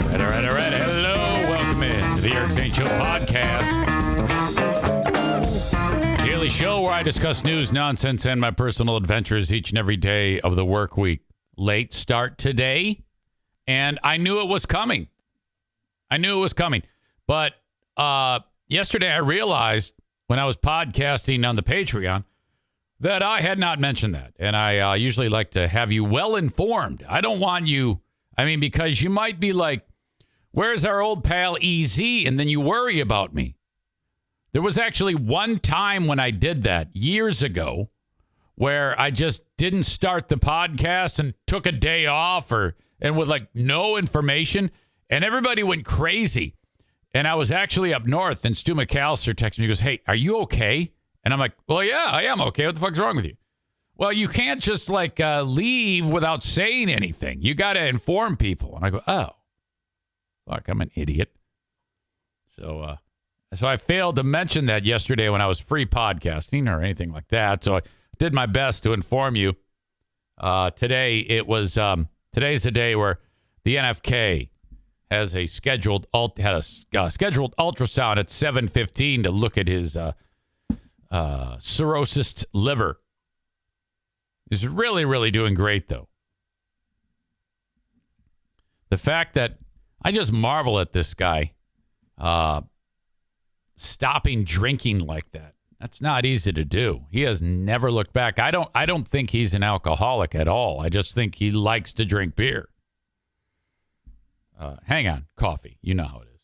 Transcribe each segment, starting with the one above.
All right. Hello. Welcome in to the Eric Zane Show Podcast. Daily show where I discuss news, nonsense, and my personal adventures each and every day of the work week. Late start today, and I knew it was coming. But yesterday I realized when I was podcasting on the Patreon that I had not mentioned that. And I usually like to have you well informed. I don't want you, because you might be like, where's our old pal EZ? And then you worry about me. There was actually one time when I did that years ago where I just didn't start the podcast and took a day off and with like no information. And everybody went crazy. And I was actually up north and Stu McAllister texted me. He goes, hey, are you okay? And I'm like, well, yeah, I am okay. What the fuck's wrong with you? Well, you can't just leave without saying anything. You got to inform people. And I go, oh, fuck, I'm an idiot. So I failed to mention that yesterday when I was free podcasting or anything like that. So I did my best to inform you. Today's the day where the NFK has a scheduled ultrasound at 7:15 to look at his cirrhosis liver. He's really, really doing great, though. The fact that I just marvel at this guy stopping drinking like that. That's not easy to do. He has never looked back. I don't think he's an alcoholic at all. I just think he likes to drink beer. Hang on, coffee. You know how it is.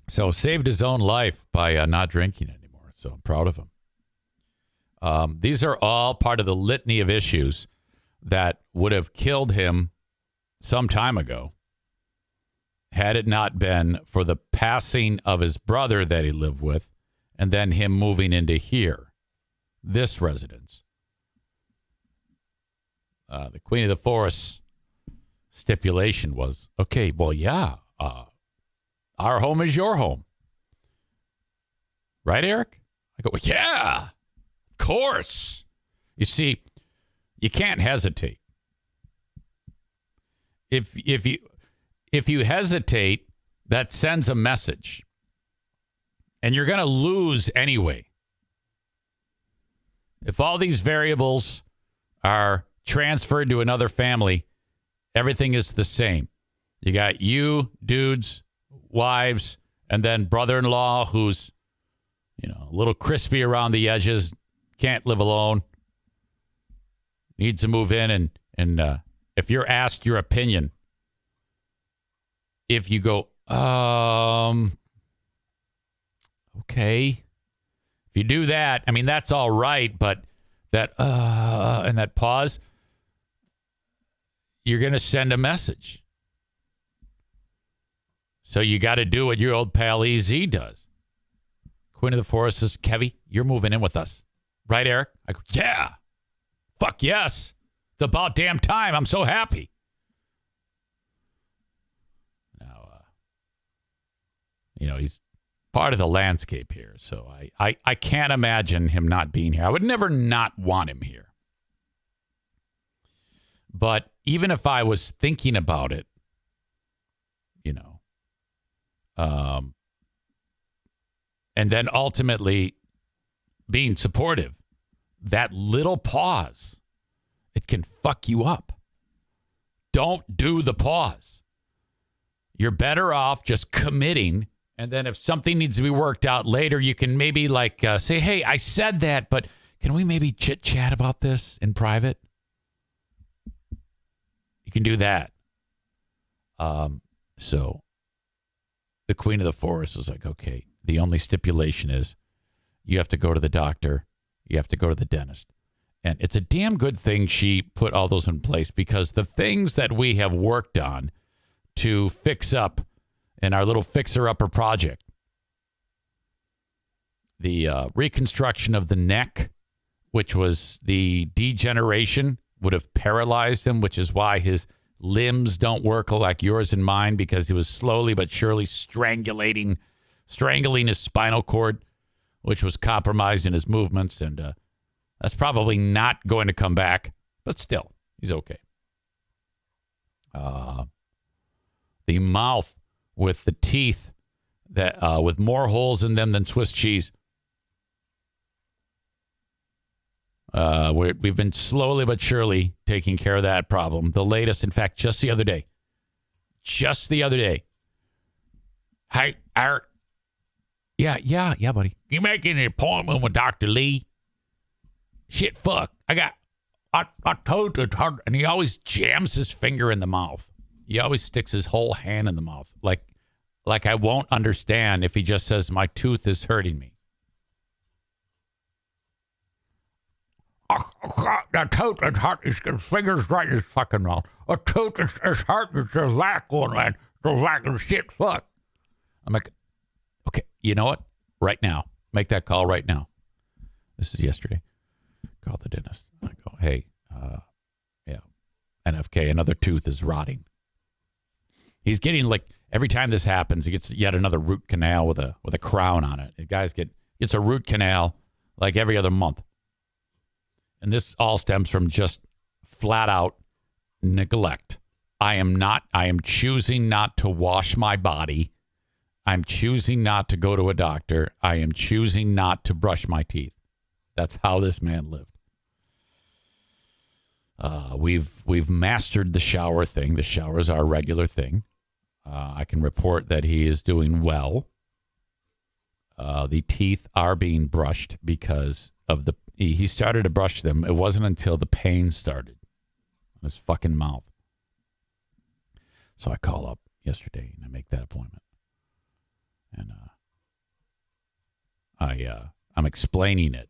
So saved his own life by not drinking anymore. So I'm proud of him. These are all part of the litany of issues that would have killed him some time ago had it not been for the passing of his brother that he lived with and then him moving into here, this residence. The Queen of the Forest stipulation was, okay, well, yeah, our home is your home. Right, Eric? I go, yeah, of course. You see, you can't hesitate. If you hesitate, that sends a message. And you're going to lose anyway. If all these variables are transferred to another family, everything is the same. You got you, dudes, wives, and then brother-in-law who's, a little crispy around the edges, can't live alone, needs to move in. And if you're asked your opinion, if you go, okay, if you do that, that's all right, but that, and that pause, you're going to send a message. So you got to do what your old pal EZ does. Queen of the Forest says, Kevy, you're moving in with us. Right, Eric? I go, yeah. Fuck yes. It's about damn time. I'm so happy. Now, he's part of the landscape here. So I can't imagine him not being here. I would never not want him here. But even if I was thinking about it, and then ultimately being supportive, that little pause, it can fuck you up. Don't do the pause. You're better off just committing. And then if something needs to be worked out later, you can maybe say, hey, I said that, but can we maybe chit chat about this in private? You can do that. So the Queen of the Forest was like, okay, the only stipulation is you have to go to the doctor. You have to go to the dentist. And it's a damn good thing she put all those in place, because the things that we have worked on to fix up in our little fixer-upper project, the reconstruction of the neck, which was the degeneration, would have paralyzed him, which is why his limbs don't work like yours and mine, because he was slowly but surely strangling his spinal cord, which was compromised in his movements. And that's probably not going to come back, but still, he's okay. The mouth with the teeth that with more holes in them than Swiss cheese. We've been slowly but surely taking care of that problem. The latest, in fact, just the other day. Hey, Eric. Yeah, buddy. You making an appointment with Dr. Lee? Shit, fuck. I told it hard. And he always jams his finger in the mouth. He always sticks his whole hand in the mouth. Like I won't understand if he just says, my tooth is hurting me. The tooth is hurt. His finger's right in his fucking mouth. A tooth is hurt. It's a lack one, man. It's a lack of shit. Fuck. I'm like, okay, you know what? Right now. Make that call right now. This is yesterday. Call the dentist. I go, hey, NFK, another tooth is rotting. He's getting every time this happens, he gets yet another root canal with a crown on it. The guys gets a root canal like every other month. And this all stems from just flat out neglect. I am choosing not to wash my body. I'm choosing not to go to a doctor. I am choosing not to brush my teeth. That's how this man lived. We've mastered the shower thing. The shower is our regular thing. I can report that he is doing well. The teeth are being brushed because of he started to brush them. It wasn't until the pain started in his fucking mouth. So I call up yesterday and I make that appointment. And I'm explaining it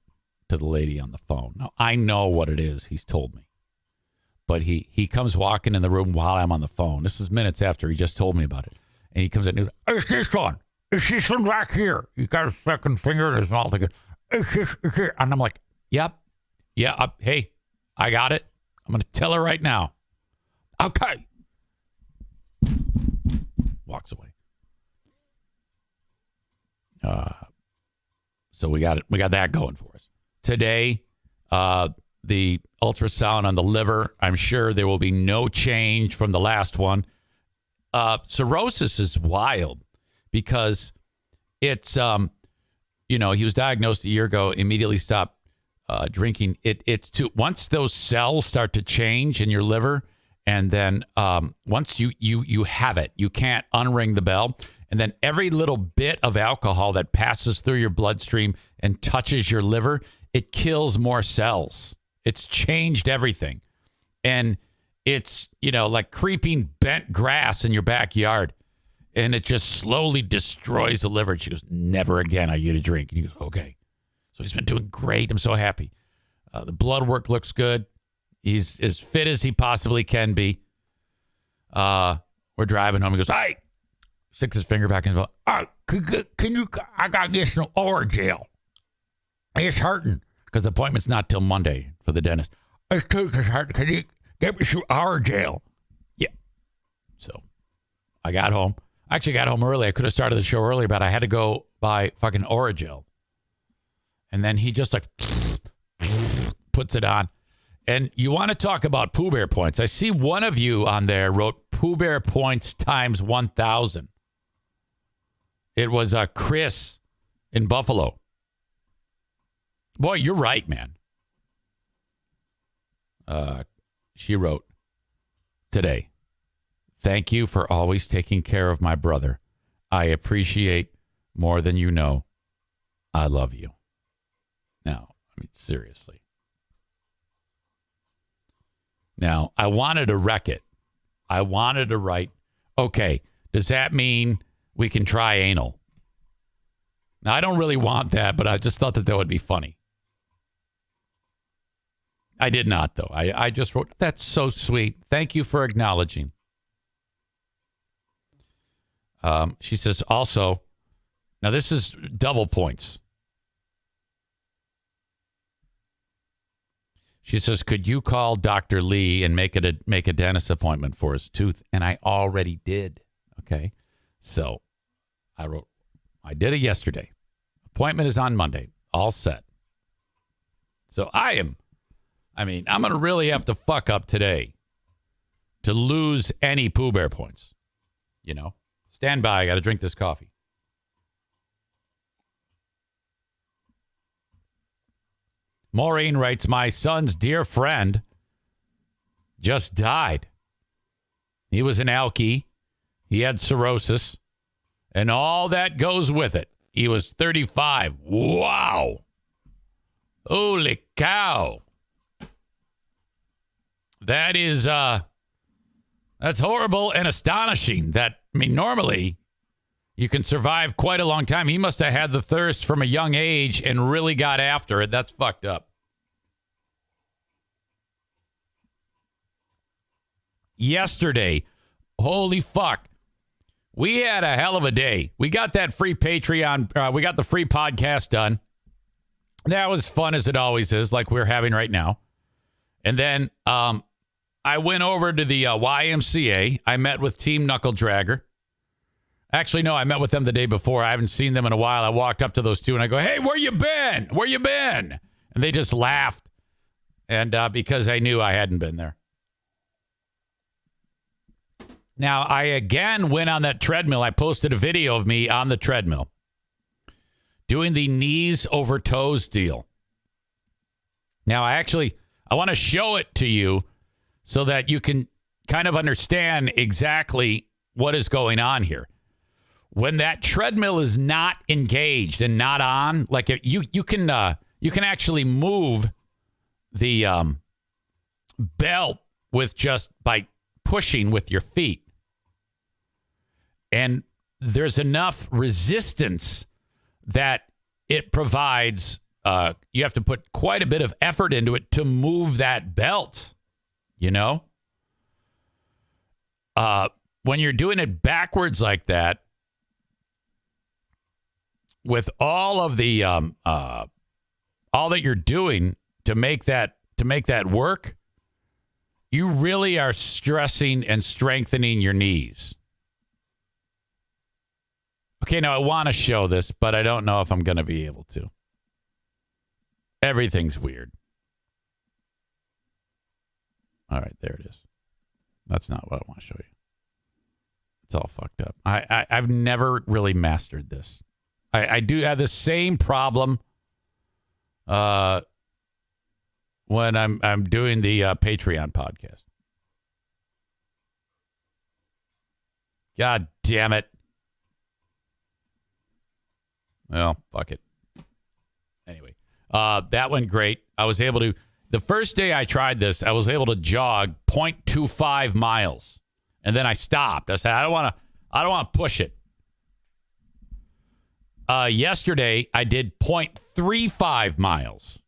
to the lady on the phone. Now, I know what it is. He's told me. But he comes walking in the room while I'm on the phone. This is minutes after he just told me about it. And he comes in and he's like, it's this one. It's this one back here. He got his second finger in his mouth. It's this. And I'm like, yep. Yeah. Hey, I got it. I'm going to tell her right now. Okay. Walks away. So we got it. We got that going for us. Today, the ultrasound on the liver, I'm sure there will be no change from the last one. Cirrhosis is wild because it's, he was diagnosed a year ago, immediately stopped drinking. Once those cells start to change in your liver, and then once you have it, you can't unring the bell. And then every little bit of alcohol that passes through your bloodstream and touches your liver, it kills more cells. It's changed everything. And it's, like creeping bent grass in your backyard. And it just slowly destroys the liver. And she goes, never again are you to drink. And he goes, okay. So he's been doing great. I'm so happy. The blood work looks good. He's as fit as he possibly can be. We're driving home. He goes, hey, sticks his finger back in his mouth. Oh, can you, I got to get some Orajel. It's hurting. Because the appointment's not till Monday for the dentist. It's tooth is hurting. Can you get me some Orajel? Yeah. So I got home. I actually got home early. I could have started the show earlier, but I had to go buy fucking Orajel. And then he just puts it on. And you want to talk about Pooh Bear points. I see one of you on there wrote Pooh Bear points times 1,000. It was Chris in Buffalo. Boy, you're right, man. She wrote today, thank you for always taking care of my brother. I appreciate more than you know. I love you. Now, seriously. Now, I wanted to wreck it. I wanted to write, okay, does that mean we can try anal? Now, I don't really want that, but I just thought that would be funny. I did not, though. I just wrote, that's so sweet. Thank you for acknowledging. She says also, now this is double points. She says, could you call Dr. Lee and make a dentist appointment for his tooth? And I already did. Okay. So I did it yesterday. Appointment is on Monday. All set. So I'm going to really have to fuck up today to lose any Pooh Bear points. You know, stand by. I got to drink this coffee. Maureen writes, my son's dear friend just died. He was an alkie. He had cirrhosis and all that goes with it. He was 35. Wow. Holy cow. That is, that's horrible and astonishing. Normally you can survive quite a long time. He must have had the thirst from a young age and really got after it. That's fucked up. Yesterday, holy fuck, we had a hell of a day. We got that free Patreon, we got the free podcast done. That was fun as it always is, like we're having right now. And then I went over to the YMCA. I met with Team Knuckle Dragger. Actually, no, I met with them the day before. I haven't seen them in a while. I walked up to those two and I go, hey, where you been? Where you been? And they just laughed. And because I knew I hadn't been there. Now, I again went on that treadmill. I posted a video of me on the treadmill doing the knees over toes deal. Now, I want to show it to you so that you can kind of understand exactly what is going on here. When that treadmill is not engaged and not on, like you can actually move the belt with just by pushing with your feet. And there's enough resistance that it provides. You have to put quite a bit of effort into it to move that belt, you know? When you're doing it backwards like that, with all of the all that you're doing to make that work, you really are stressing and strengthening your knees. Okay, now I want to show this, but I don't know if I'm going to be able to. Everything's weird. All right, there it is. That's not what I want to show you. It's all fucked up. I've never really mastered this. I do have the same problem when I'm doing the Patreon podcast. God damn it. Well, fuck it. Anyway, that went great. I was able to, the first day I tried this, I was able to jog 0.25 miles. And then I stopped. I said, I don't want to push it. Yesterday, I did 0.35 miles.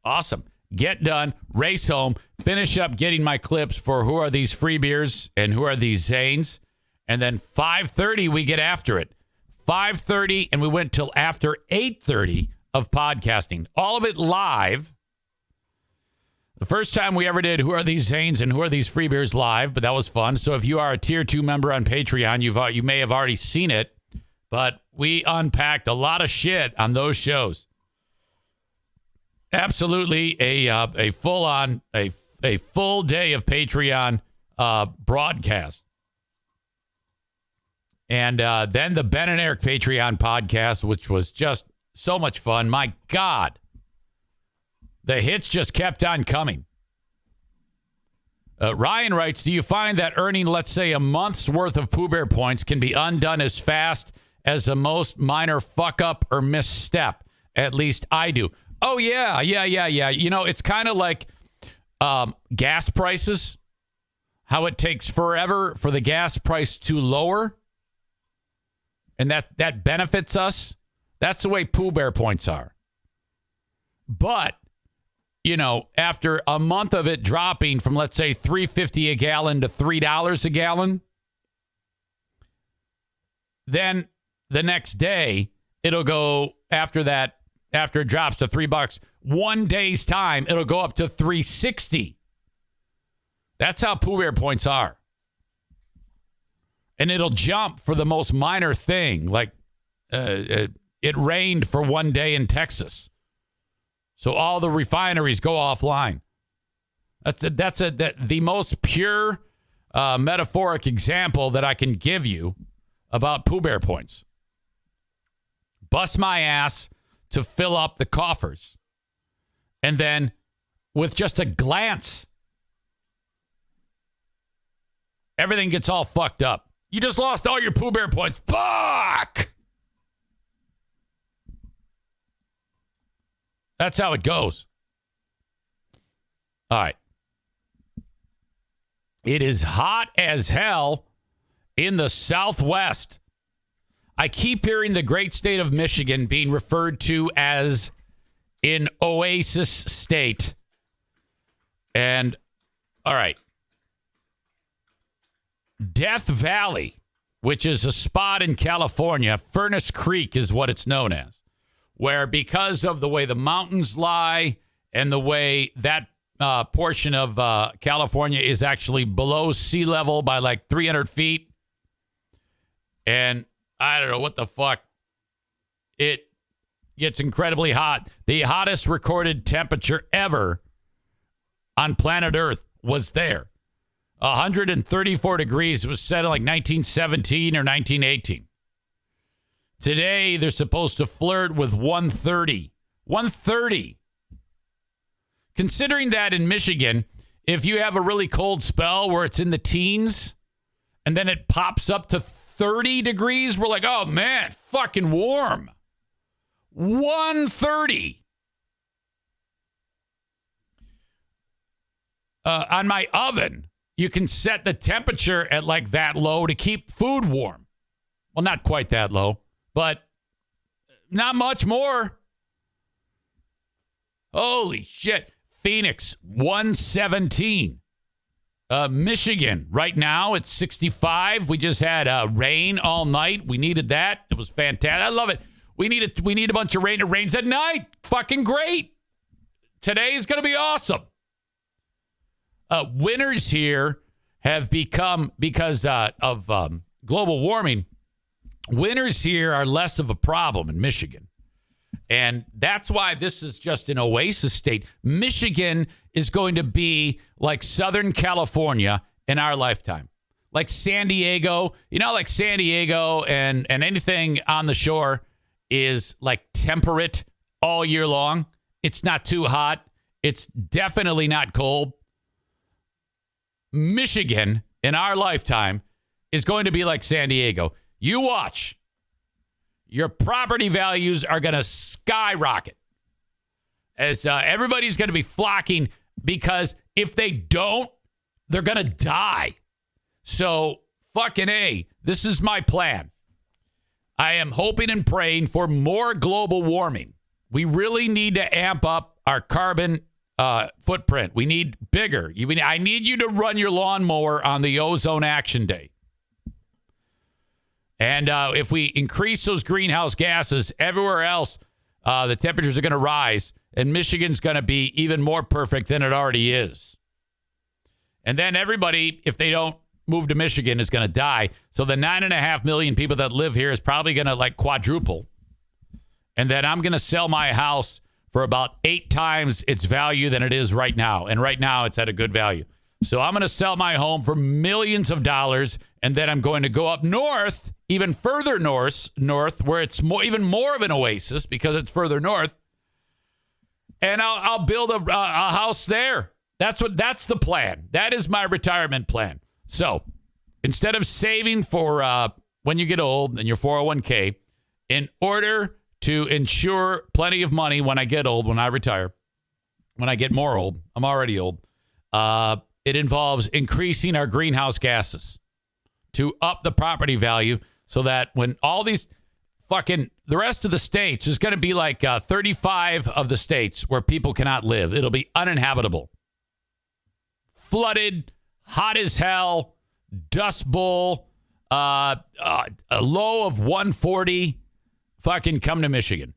Awesome. Get done, race home, finish up getting my clips for who are these free beers and who are these Zanes. And then 5:30, we get after it. 5:30, and we went till after 8:30 of podcasting. All of it live. The first time we ever did Who Are These Zanes and Who Are These Free Beers live, but that was fun. So if you are a Tier 2 member on Patreon, you may have already seen it, but we unpacked a lot of shit on those shows. Absolutely a full-on, a full day of Patreon broadcast. And then the Ben and Eric Patreon podcast, which was just so much fun. My God. The hits just kept on coming. Ryan writes, do you find that earning, let's say, a month's worth of Pooh Bear points can be undone as fast as the most minor fuck-up or misstep? At least I do. Oh, yeah. You know, it's kind of like gas prices, how it takes forever for the gas price to lower. And that benefits us. That's the way Pooh Bear points are. But, you know, after a month of it dropping from, let's say, $3.50 a gallon to $3 a gallon, then the next day it'll go after that. After it drops to $3, 1 day's time, it'll go up to $3.60. That's how Pooh Bear points are. And it'll jump for the most minor thing, like it rained for 1 day in Texas. So all the refineries go offline. That's the most pure metaphoric example that I can give you about Pooh Bear points. Bust my ass to fill up the coffers. And then with just a glance, everything gets all fucked up. You just lost all your Pooh Bear points. Fuck! That's how it goes. All right. It is hot as hell in the Southwest. I keep hearing the great state of Michigan being referred to as an oasis state. And, all right. Death Valley, which is a spot in California, Furnace Creek is what it's known as, where because of the way the mountains lie and the way that portion of California is actually below sea level by like 300 feet. And I don't know what the fuck. It gets incredibly hot. The hottest recorded temperature ever on planet Earth was there. 134 degrees was set in like 1917 or 1918. Today, they're supposed to flirt with 130. 130. Considering that in Michigan, if you have a really cold spell where it's in the teens and then it pops up to 30 degrees, we're like, oh man, fucking warm. 130. On my oven, you can set the temperature at like that low to keep food warm. Well, not quite that low, but not much more. Holy shit. Phoenix, 117. Michigan, right now, it's 65. We just had rain all night. We needed that. It was fantastic. I love it. We need a bunch of rain. It rains at night. Fucking great. Today's going to be awesome. Winters here have become, because of global warming, winters here are less of a problem in Michigan. And that's why this is just an oasis state. Michigan is going to be like Southern California in our lifetime. Like San Diego, like San Diego and anything on the shore is like temperate all year long. It's not too hot. It's definitely not cold. Michigan in our lifetime is going to be like San Diego. You watch. Your property values are going to skyrocket as everybody's going to be flocking, because if they don't, they're going to die. So fucking A, this is my plan. I am hoping and praying for more global warming. We really need to amp up our carbon footprint. We need bigger. I need you to run your lawnmower on the Ozone Action Day. And if we increase those greenhouse gases everywhere else, the temperatures are going to rise, and Michigan's going to be even more perfect than it already is. And then everybody, if they don't move to Michigan, is going to die. So the 9.5 million people that live here is probably going to like quadruple. And then I'm going to sell my house for about 8 times its value than it is right now. And right now it's at a good value. So I'm going to sell my home for millions of dollars, and then I'm going to go up north, even further north, where it's even more of an oasis because it's further north, and I'll build a house there. That's the plan. That is my retirement plan. So instead of saving for when you get old and your 401k, in order to ensure plenty of money when I get old, when I retire, when I get more old, I'm already old. It involves increasing our greenhouse gases to up the property value so that when all these the rest of the states, there's going to be like 35 of the states where people cannot live. It'll be uninhabitable. Flooded, hot as hell, dust bowl, a low of 140. Fucking come to Michigan.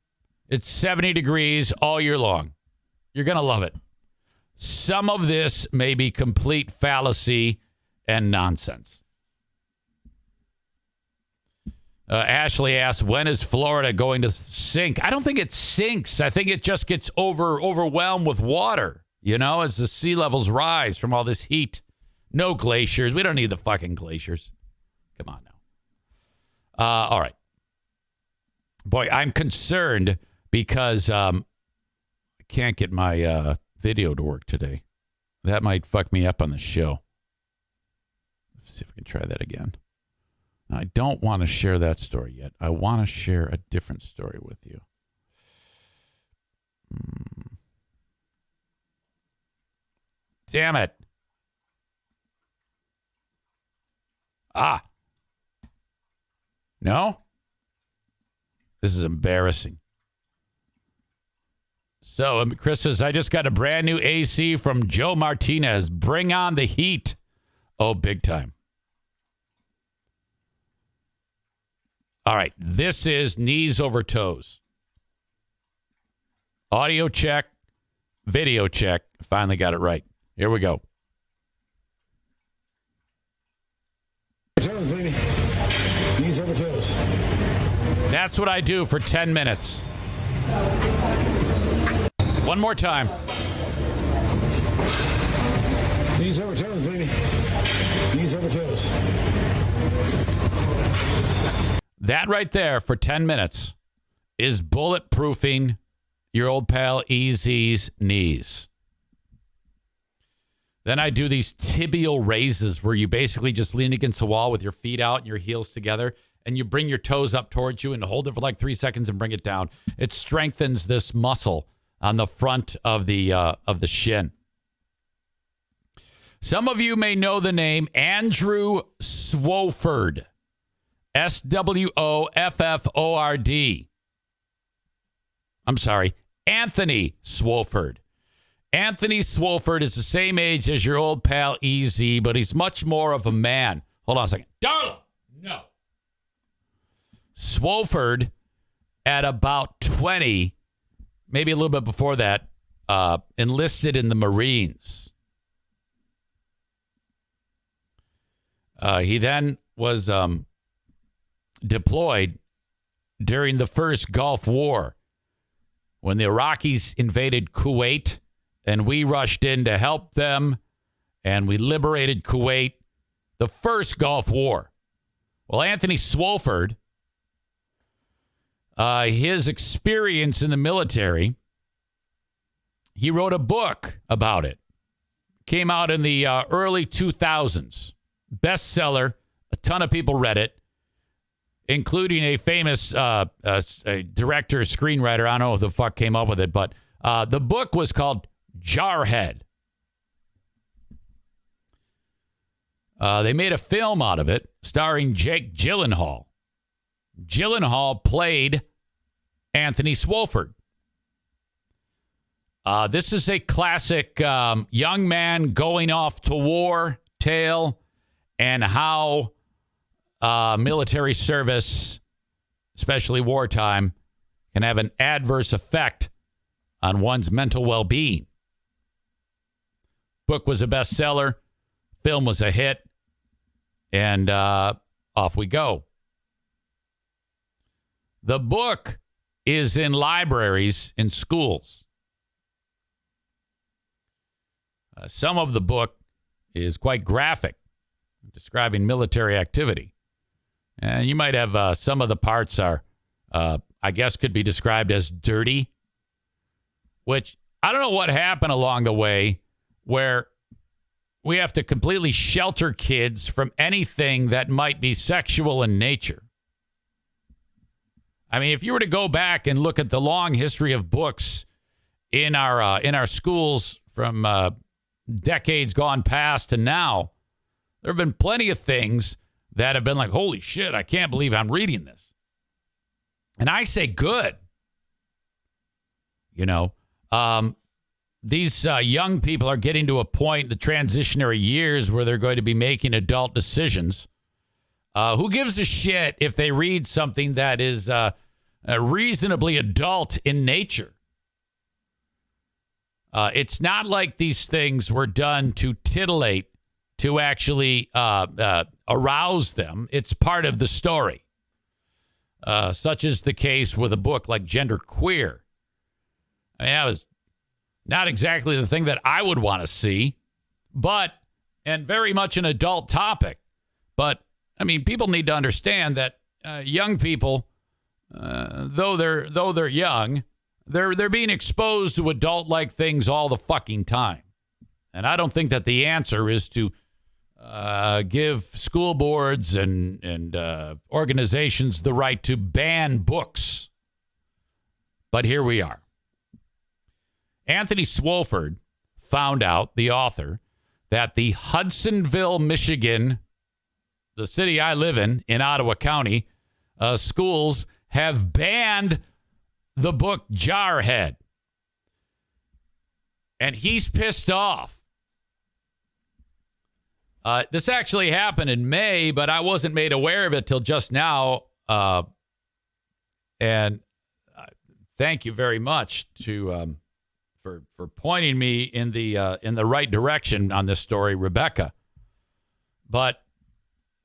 It's 70 degrees all year long. You're going to love it. Some of this may be complete fallacy and nonsense. Ashley asks, when is Florida going to sink? I don't think it sinks. I think it just gets overwhelmed with water. as the sea levels rise from all this heat. No glaciers. We don't need the fucking glaciers. Come on now. All right. Boy, I'm concerned because I can't get my video to work today. That might fuck me up on the show. Let's see if we can try that again. I don't want to share that story yet. I want to share a different story with you. Damn it. No? This is embarrassing. So, Chris says, I just got a brand new AC from Joe Martinez. Bring on the heat. Oh, big time. All right. This is knees over toes. Audio check. Video check. Finally got it right. Here we go. Toes, baby. Knees over toes. That's what I do for 10 minutes. One more time. Knees over toes, baby. Knees over toes. That right there for 10 minutes is bulletproofing your old pal EZ's knees. Then I do these tibial raises where you basically just lean against the wall with your feet out and your heels together, and you bring your toes up towards you and hold it for like 3 seconds and bring it down. It strengthens this muscle on the front of the shin. Some of you may know the name Andrew Swofford. Swofford. I'm sorry, Anthony Swofford. Anthony Swofford is the same age as your old pal EZ, but he's much more of a man. Hold on a second. Darla, no. Swofford, at about 20, maybe a little bit before that, enlisted in the Marines. He then was deployed during the first Gulf War when the Iraqis invaded Kuwait, and we rushed in to help them, and we liberated Kuwait, the first Gulf War. Well, Anthony Swofford, his experience in the military, he wrote a book about it. Came out in the early 2000s. Bestseller. A ton of people read it, including a famous director, screenwriter. I don't know who the fuck came up with it, but the book was called Jarhead. They made a film out of it starring Jake Gyllenhaal. Gyllenhaal played Anthony Swofford. This is a classic young man going off to war tale and how military service, especially wartime, can have an adverse effect on one's mental well-being. Book was a bestseller. Film was a hit. And off we go. The book is in libraries in schools. Some of the book is quite graphic, describing military activity. And you might have some of the parts are, I guess, could be described as dirty, which I don't know what happened along the way where we have to completely shelter kids from anything that might be sexual in nature. I mean, if you were to go back and look at the long history of books in our schools from decades gone past to now, there have been plenty of things that have been like, holy shit, I can't believe I'm reading this. And I say good. These young people are getting to a point, the transitionary years, where they're going to be making adult decisions. Who gives a shit if they read something that is reasonably adult in nature? It's not like these things were done to titillate, to actually arouse them. It's part of the story. Such is the case with a book like Gender Queer. I mean, Not exactly the thing that I would want to see, and very much an adult topic. But, I mean, people need to understand that young people, though they're young, they're being exposed to adult-like things all the fucking time. And I don't think that the answer is to give school boards and organizations the right to ban books. But here we are. Anthony Swofford found out, the author, that the Hudsonville, Michigan, the city I live in Ottawa County, schools have banned the book Jarhead. And he's pissed off. This actually happened in May, but I wasn't made aware of it till just now. And thank you very much for pointing me in the right direction on this story, Rebecca. But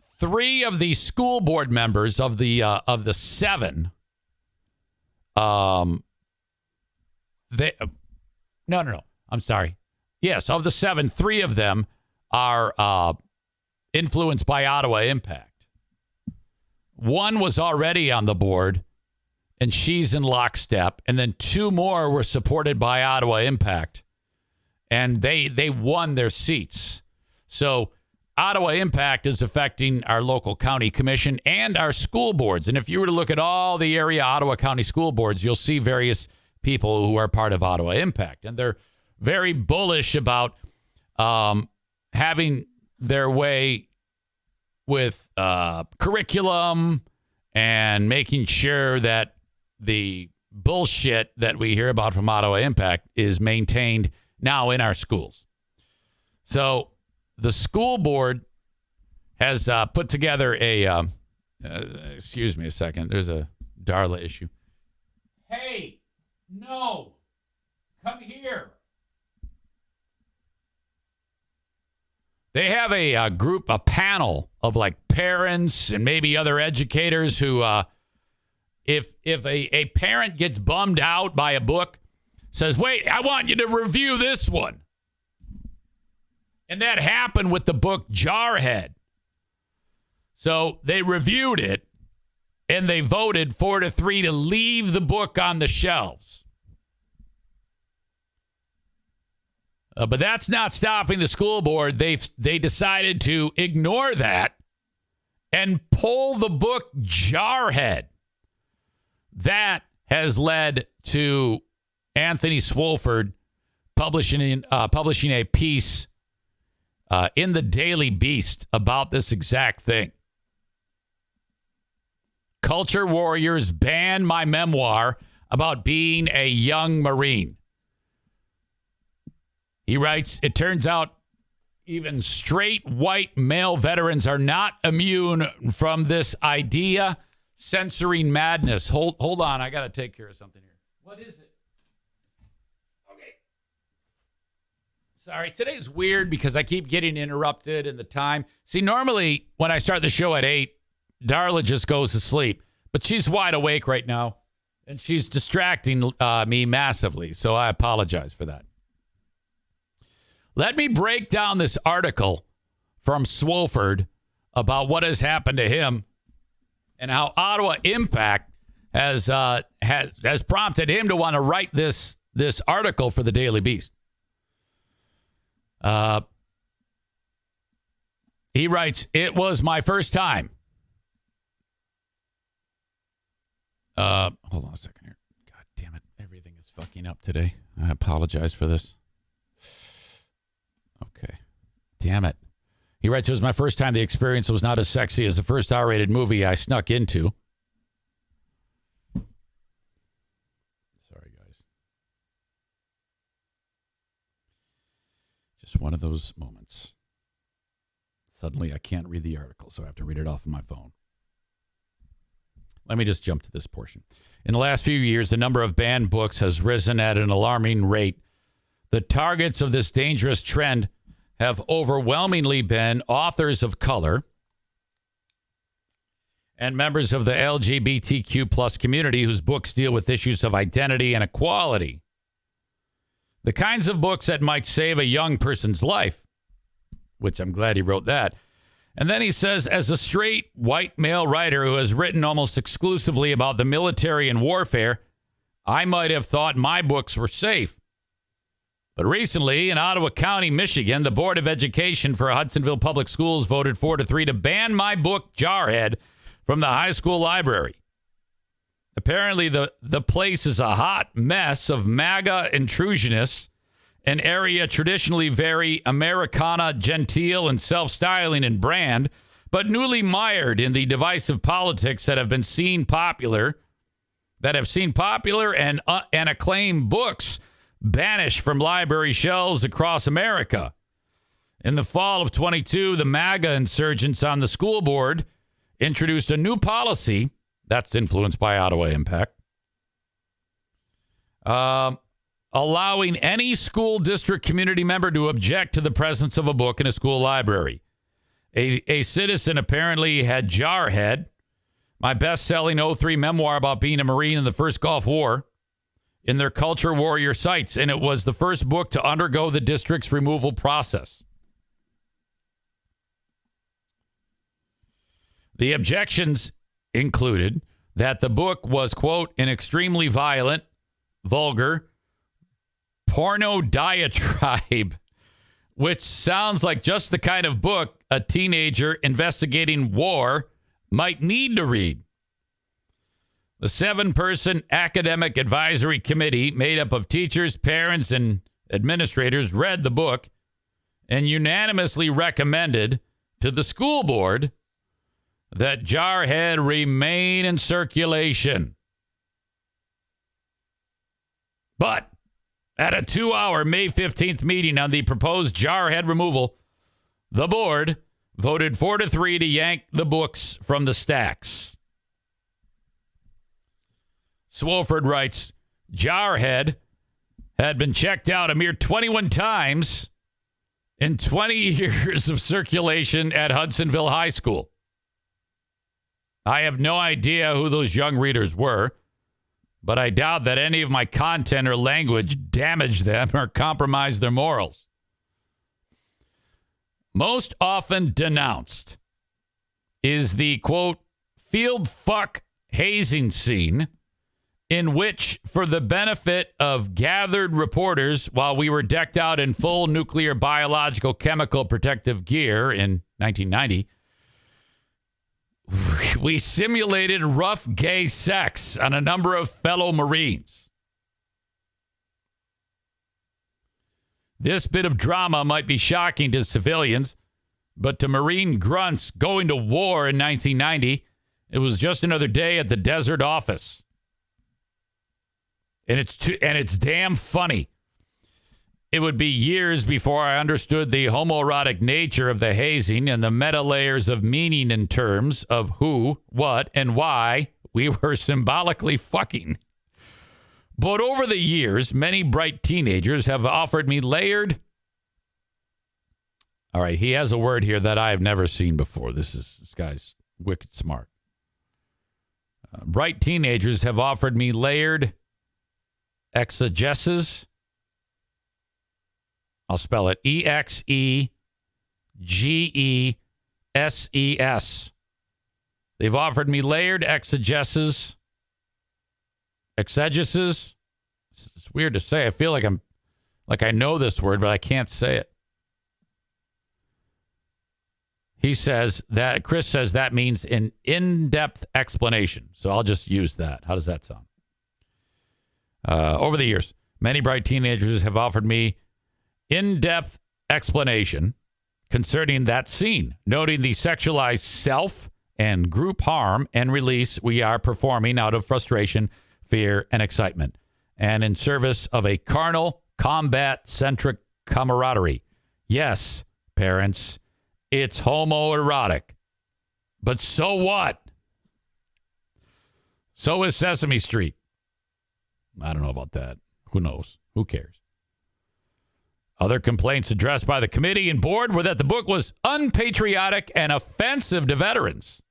3 of the school board members of the 7, I'm sorry. Yes, of the 7, 3 of them are influenced by Ottawa Impact. One was already on the board, and she's in lockstep. And then 2 more were supported by Ottawa Impact, and they won their seats. So Ottawa Impact is affecting our local county commission and our school boards. And if you were to look at all the area Ottawa County school boards, you'll see various people who are part of Ottawa Impact. And they're very bullish about having their way with curriculum and making sure that the bullshit that we hear about from Ottawa Impact is maintained now in our schools. So the school board has put together a, excuse me a second, there's a Darla issue. Hey, no, come here. They have a group, a panel of like parents and maybe other educators who, if a parent gets bummed out by a book, says, wait, I want you to review this one. And that happened with the book Jarhead. So they reviewed it and they voted 4-3 to leave the book on the shelves. But that's not stopping the school board. They decided to ignore that and pull the book Jarhead. That has led to Anthony Swofford publishing a piece in the Daily Beast about this exact thing. Culture warriors ban my memoir about being a young Marine. He writes, it turns out even straight white male veterans are not immune from this idea censoring madness. Hold on. I got to take care of something here. What is it? Okay. Sorry. Today's weird because I keep getting interrupted in the time. See, normally when I start the show at 8, Darla just goes to sleep, but she's wide awake right now and she's distracting me massively. So I apologize for that. Let me break down this article from Swofford about what has happened to him and how Ottawa Impact has prompted him to want to write this article for the Daily Beast. He writes, it was my first time. Hold on a second here. God damn it. Everything is fucking up today. I apologize for this. Okay. Damn it. He writes, it was my first time. The experience was not as sexy as the first R-rated movie I snuck into. Sorry, guys. Just one of those moments. Suddenly, I can't read the article, so I have to read it off of my phone. Let me just jump to this portion. In the last few years, the number of banned books has risen at an alarming rate. The targets of this dangerous trend have overwhelmingly been authors of color and members of the LGBTQ plus community whose books deal with issues of identity and equality. The kinds of books that might save a young person's life, which I'm glad he wrote that. And then he says, as a straight white male writer who has written almost exclusively about the military and warfare, I might have thought my books were safe. But recently, in Ottawa County, Michigan, the Board of Education for Hudsonville Public Schools voted 4-3 to ban my book, Jarhead, from the high school library. Apparently, the place is a hot mess of MAGA intrusionists, an area traditionally very Americana, genteel, and self-styling in brand, but newly mired in the divisive politics that have seen popular and acclaimed books banished from library shelves across America. In the fall of 22, the MAGA insurgents on the school board introduced a new policy that's influenced by Ottawa Impact, allowing any school district community member to object to the presence of a book in a school library. A citizen apparently had Jarhead, my best-selling 03 memoir about being a Marine in the first Gulf War, in their Culture Warrior sites, and it was the first book to undergo the district's removal process. The objections included that the book was, quote, an extremely violent, vulgar, porno diatribe, which sounds like just the kind of book a teenager investigating war might need to read. The 7-person academic advisory committee made up of teachers, parents, and administrators read the book and unanimously recommended to the school board that Jarhead remain in circulation. But at a 2-hour May 15th meeting on the proposed Jarhead removal, the board voted 4-3 to yank the books from the stacks. Swofford writes, Jarhead had been checked out a mere 21 times in 20 years of circulation at Hudsonville High School. I have no idea who those young readers were, but I doubt that any of my content or language damaged them or compromised their morals. Most often denounced is the, quote, field fuck hazing scene, in which, for the benefit of gathered reporters while we were decked out in full nuclear, biological, chemical protective gear in 1990, we simulated rough gay sex on a number of fellow Marines. This bit of drama might be shocking to civilians, but to Marine grunts going to war in 1990, it was just another day at the desert office. And it's damn funny. It would be years before I understood the homoerotic nature of the hazing and the meta layers of meaning in terms of who, what, and why we were symbolically fucking. But over the years, many bright teenagers have offered me layered... All right, he has a word here that I have never seen before. This guy's wicked smart. Bright teenagers have offered me layered exegesis. I'll spell it EXEGESES. They've offered me layered exegesis. It's weird to say. I feel like I know this word, but I can't say it. Chris says that means an in-depth explanation. So I'll just use that. How does that sound? Over the years, many bright teenagers have offered me in-depth explanation concerning that scene, noting the sexualized self and group harm and release we are performing out of frustration, fear, and excitement, and in service of a carnal, combat-centric camaraderie. Yes, parents, it's homoerotic. But so what? So is Sesame Street. I don't know about that. Who knows? Who cares? Other complaints addressed by the committee and board were that the book was unpatriotic and offensive to veterans.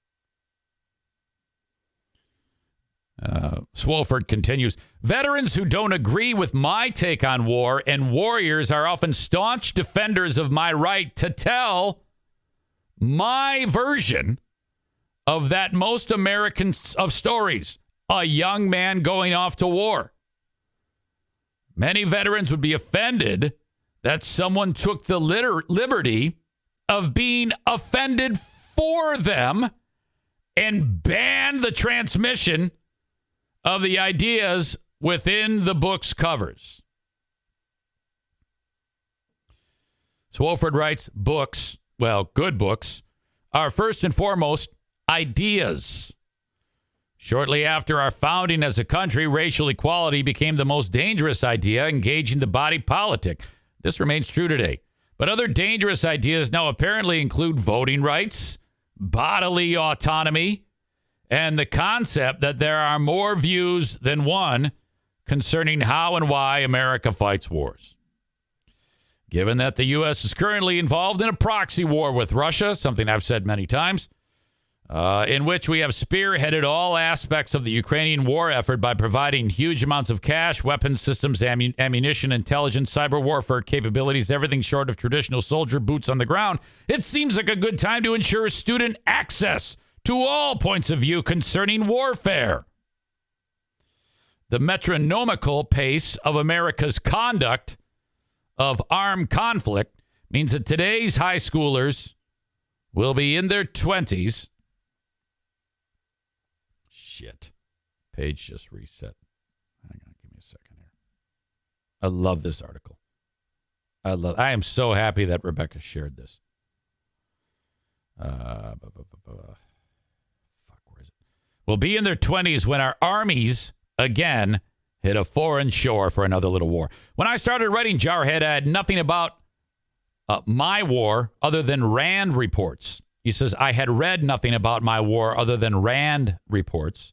Swofford continues, veterans who don't agree with my take on war and warriors are often staunch defenders of my right to tell my version of that most American of stories, a young man going off to war. Many veterans would be offended that someone took the liberty of being offended for them and banned the transmission of the ideas within the book's covers. Swofford writes, books, well, good books, are first and foremost ideas. Shortly after our founding as a country, racial equality became the most dangerous idea, engaging the body politic. This remains true today. But other dangerous ideas now apparently include voting rights, bodily autonomy, and the concept that there are more views than one concerning how and why America fights wars. Given that the U.S. is currently involved in a proxy war with Russia, something I've said many times, in which we have spearheaded all aspects of the Ukrainian war effort by providing huge amounts of cash, weapons systems, ammunition, intelligence, cyber warfare capabilities, everything short of traditional soldier boots on the ground, it seems like a good time to ensure student access to all points of view concerning warfare. The metronomical pace of America's conduct of armed conflict means that today's high schoolers will be in their 20s. Shit. Page just reset. Hang on, give me a second here. I love this article. I am so happy that Rebecca shared this. Will be in their 20s when our armies, again, hit a foreign shore for another little war. When I started writing Jarhead, I had nothing about my war other than Rand reports. He says, I had read nothing about my war other than Rand reports,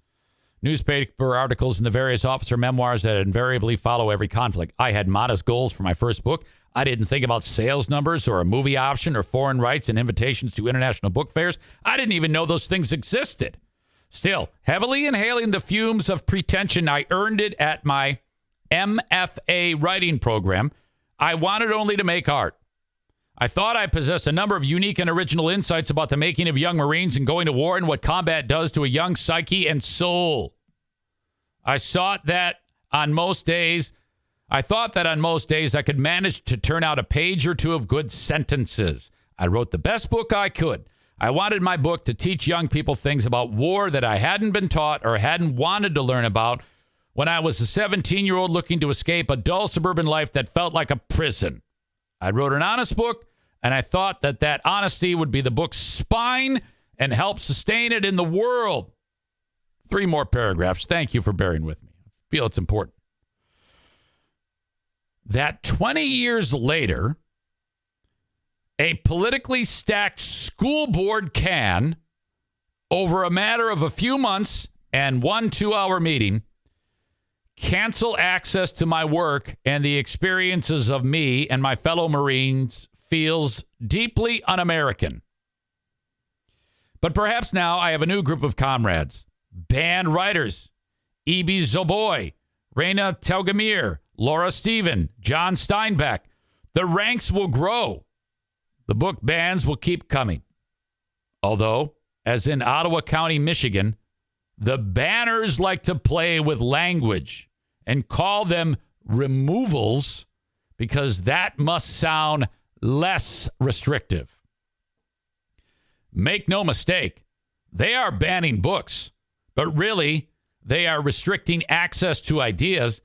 newspaper articles, and the various officer memoirs that invariably follow every conflict. I had modest goals for my first book. I didn't think about sales numbers or a movie option or foreign rights and invitations to international book fairs. I didn't even know those things existed. Still, heavily inhaling the fumes of pretension, I earned it at my MFA writing program. I wanted only to make art. I thought I possessed a number of unique and original insights about the making of young Marines and going to war and what combat does to a young psyche and soul. I thought that on most days I could manage to turn out a page or two of good sentences. I wrote the best book I could. I wanted my book to teach young people things about war that I hadn't been taught or hadn't wanted to learn about when I was a 17-year-old looking to escape a dull suburban life that felt like a prison. I wrote an honest book, and I thought that honesty would be the book's spine and help sustain it in the world. 3 more paragraphs. Thank you for bearing with me. I feel it's important. That 20 years later, a politically stacked school board can, over a matter of a few months and 1 2-hour meeting, cancel access to my work and the experiences of me and my fellow Marines feels deeply un-American. But perhaps now I have a new group of comrades, band writers, E.B. Zoboy, Raina Telgemir, Laura Stephen, John Steinbeck. The ranks will grow. The book bans will keep coming. Although, as in Ottawa County, Michigan, the banners like to play with language and call them removals because that must sound less restrictive. Make no mistake, they are banning books, but really they are restricting access to ideas.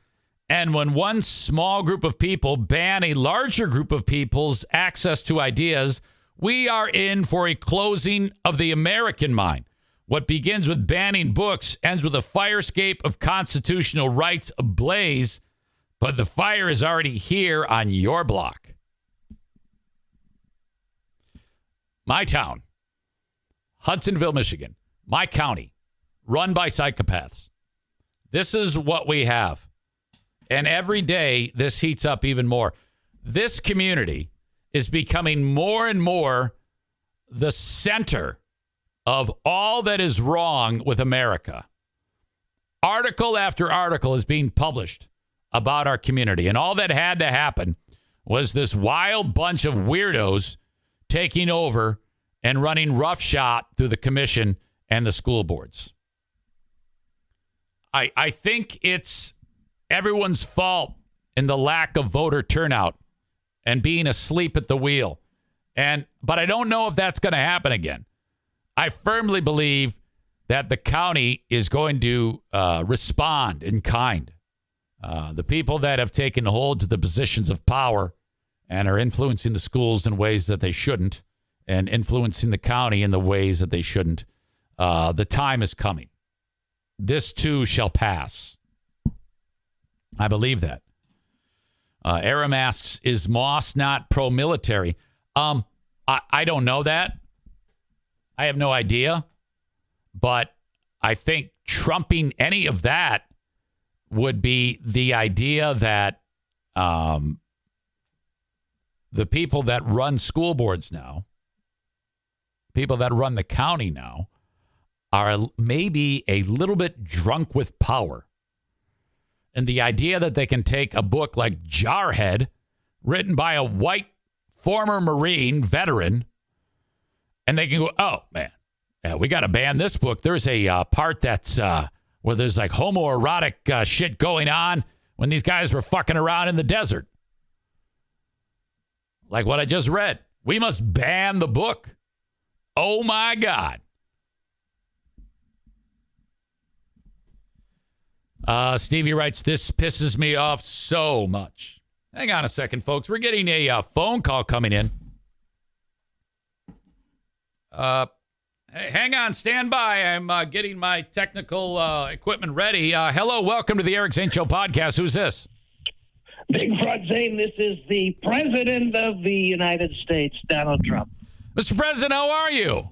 And when one small group of people ban a larger group of people's access to ideas, we are in for a closing of the American mind. What begins with banning books ends with a firescape of constitutional rights ablaze, but the fire is already here on your block. My town, Hudsonville, Michigan, my county, run by psychopaths. This is what we have. And every day, this heats up even more. This community is becoming more and more the center of all that is wrong with America. article after article is being published about our community. And all that had to happen was this wild bunch of weirdos taking over and running roughshod through the commission and the school boards. I think it's everyone's fault in the lack of voter turnout and being asleep at the wheel. But I don't know if that's going to happen again. I firmly believe that the county is going to respond in kind. The people that have taken hold to the positions of power and are influencing the schools in ways that they shouldn't and influencing the county in the ways that they shouldn't, the time is coming. This too shall pass. I believe that. Aram asks, is Moss not pro-military? I don't know that. I have no idea. But I think trumping any of that would be the idea that the people that run school boards now, people that run the county now, are maybe a little bit drunk with power. And the idea that they can take a book like Jarhead, written by a white former Marine veteran, and they can go, oh, man, we got to ban this book. There's a part that's where there's like homoerotic shit going on when these guys were fucking around in the desert. Like what I just read. We must ban the book. Oh, my God. Stevie writes, this pisses me off so much. Hang on a second, folks. We're getting a phone call coming in. Hang on, stand by. I'm getting my technical equipment ready. Hello, welcome to the Eric Zane Show Podcast. Who's this? Big Fraud Zane, this is the President of the United States, Donald Trump. Mr. President, how are you?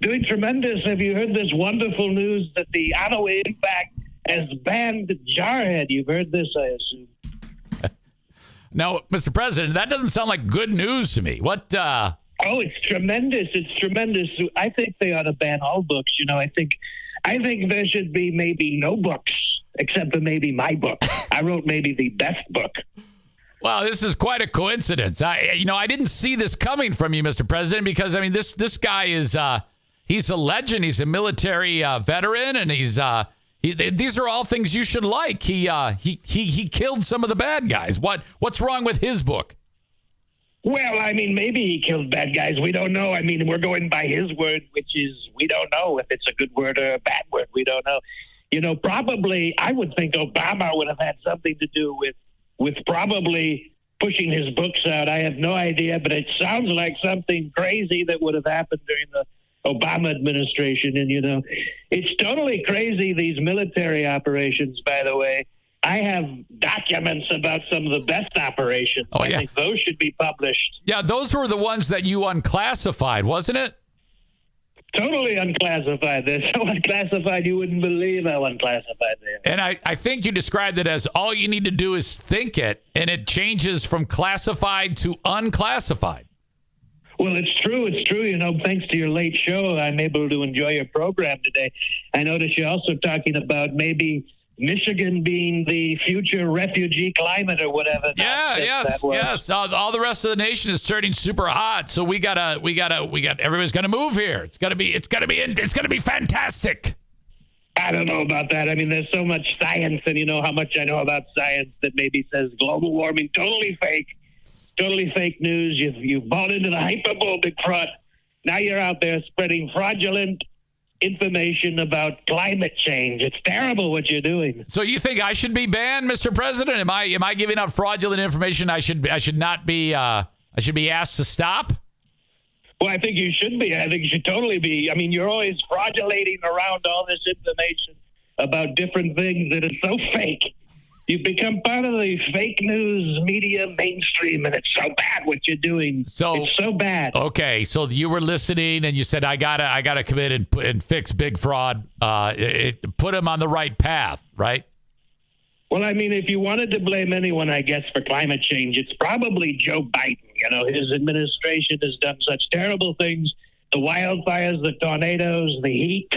Doing tremendous. Have you heard this wonderful news that the Ottawa Impact has banned Jarhead? You've heard this, I assume. No, Mr. President, that doesn't sound like good news to me. What? Oh, it's tremendous. It's tremendous. I think they ought to ban all books. You know, I think there should be maybe no books, except for maybe my book. I wrote maybe the best book. Well, this is quite a coincidence. I didn't see this coming from you, Mr. President, because I mean, this guy is he's a legend. He's a military veteran, and these are all things you should like. He killed some of the bad guys. What's wrong with his book? Well, I mean, maybe he killed bad guys. We don't know. I mean, we're going by his word, which is we don't know if it's a good word or a bad word. We don't know. You know, probably I would think Obama would have had something to do with probably pushing his books out. I have no idea, but it sounds like something crazy that would have happened during the Obama administration. And, you know, it's totally crazy, these military operations, by the way. I have documents about some of the best operations. Oh, yeah. I think those should be published. Yeah, those were the ones that you unclassified, wasn't it? Totally unclassified. They're so unclassified you wouldn't believe how unclassified they are. And I think you described it as all you need to do is think it, and it changes from classified to unclassified. Well, it's true. It's true. You know, thanks to your late show, I'm able to enjoy your program today. I noticed you're also talking about maybe Michigan being the future refugee climate or whatever. Yes. All the rest of the nation is turning super hot, so we got everybody's gonna move here. It's gonna be fantastic. I don't know about that. I mean, there's so much science, and you know how much I know about science that maybe says global warming, totally fake news. You've bought into the hyperbole, big fraud. Now you're out there spreading fraudulent information about climate change. It's terrible what you're doing. So you think I should be banned, Mr. President? Am I giving out fraudulent information? I should not be. I should be asked to stop. Well, I think you should be. I think you should totally be. I mean, you're always fraudulating around all this information about different things that are so fake. You've become part of the fake news media mainstream, and it's so bad what you're doing. It's so bad. Okay, so you were listening, and you said, I gotta come in and fix Big Fraud, put him on the right path, right? Well, I mean, if you wanted to blame anyone, I guess, for climate change, it's probably Joe Biden. You know, his administration has done such terrible things. The wildfires, the tornadoes, the heat.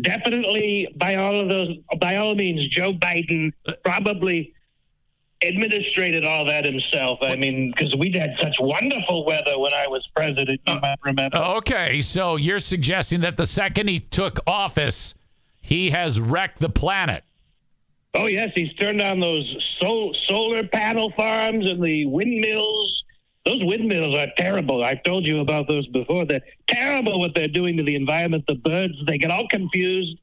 definitely by all means, Joe Biden probably administrated all that himself. I mean, because we had such wonderful weather when I was president, you might remember. Okay, so you're suggesting that the second he took office, he has wrecked the planet. Oh, yes, he's turned on those solar panel farms and the windmills. Those windmills are terrible. I've told you about those before. They're terrible what they're doing to the environment. The birds, they get all confused.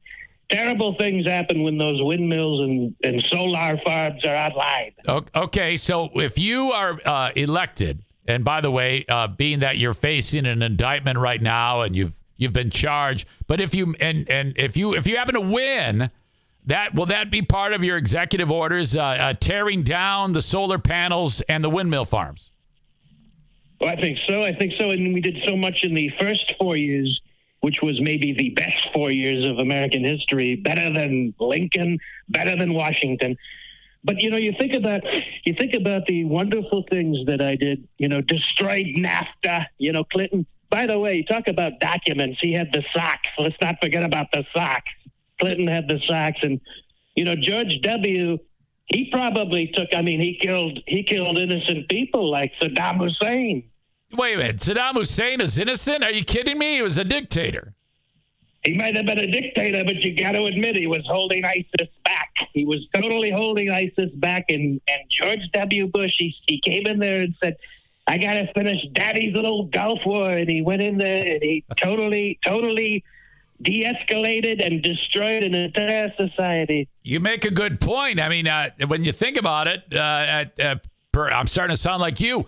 Terrible things happen when those windmills and solar farms are online. Okay, so if you are elected, and by the way, being that you're facing an indictment right now and you've been charged, but if you happen to win, will that be part of your executive orders, tearing down the solar panels and the windmill farms? Well, I think so. And we did so much in the first 4 years, which was maybe the best 4 years of American history, better than Lincoln, better than Washington. But, you think about the wonderful things that I did, destroyed NAFTA, Clinton. By the way, talk about documents. He had the socks. Let's not forget about the socks. Clinton had the socks, and George W. He probably he killed innocent people like Saddam Hussein. Wait a minute, Saddam Hussein is innocent? Are you kidding me? He was a dictator. He might have been a dictator, but you got to admit he was holding ISIS back. He was totally holding ISIS back, and George W. Bush, he came in there and said, "I got to finish Daddy's little Gulf War," and he went in there and he totally de-escalated and destroyed an entire society. You make a good point. I mean, when you think about it, I'm starting to sound like you.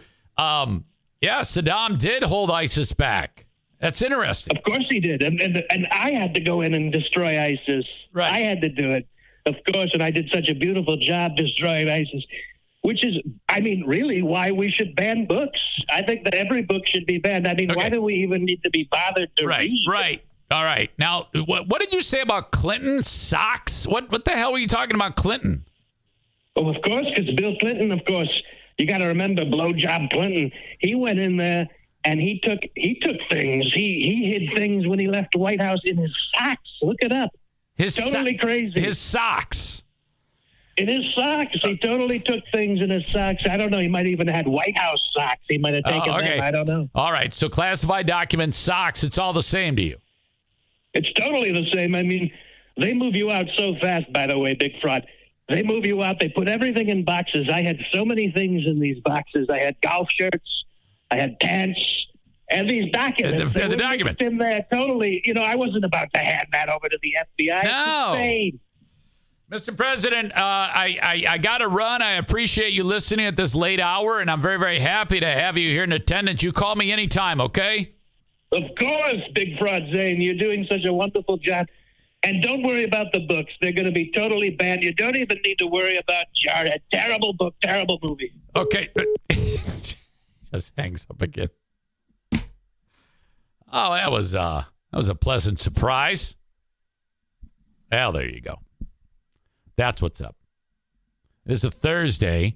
Yeah, Saddam did hold ISIS back. That's interesting. Of course he did. And I had to go in and destroy ISIS. Right. I had to do it, of course, and I did such a beautiful job destroying ISIS, which is, really why we should ban books. I think that every book should be banned. Why do we even need to be bothered to read? Right. All right. Now, what did you say about Clinton? Socks? What the hell were you talking about Clinton? Oh, of course, because Bill Clinton, of course, you got to remember blowjob Clinton. He went in there and he took things. He hid things when he left the White House in his socks. Look it up. Totally crazy. His socks. In his socks. He totally took things in his socks. I don't know. He might even had White House socks. He might have taken them. I don't know. All right. So classified documents, socks, it's all the same to you. It's totally the same. They move you out so fast, by the way, Big Fraud. They move you out. They put everything in boxes. I had so many things in these boxes. I had golf shirts. I had pants. And these documents. The documents. In there totally. I wasn't about to hand that over to the FBI. No. It's insane. Mr. President, I got to run. I appreciate you listening at this late hour, and I'm very, very happy to have you here in attendance. You call me anytime, okay? Of course, Big Fraud Zane. You're doing such a wonderful job. And don't worry about the books. They're going to be totally banned. You don't even need to worry about Jarhead. Terrible book, terrible movie. Okay. Just hangs up again. Oh, that was a pleasant surprise. Well, there you go. That's what's up. It is a Thursday.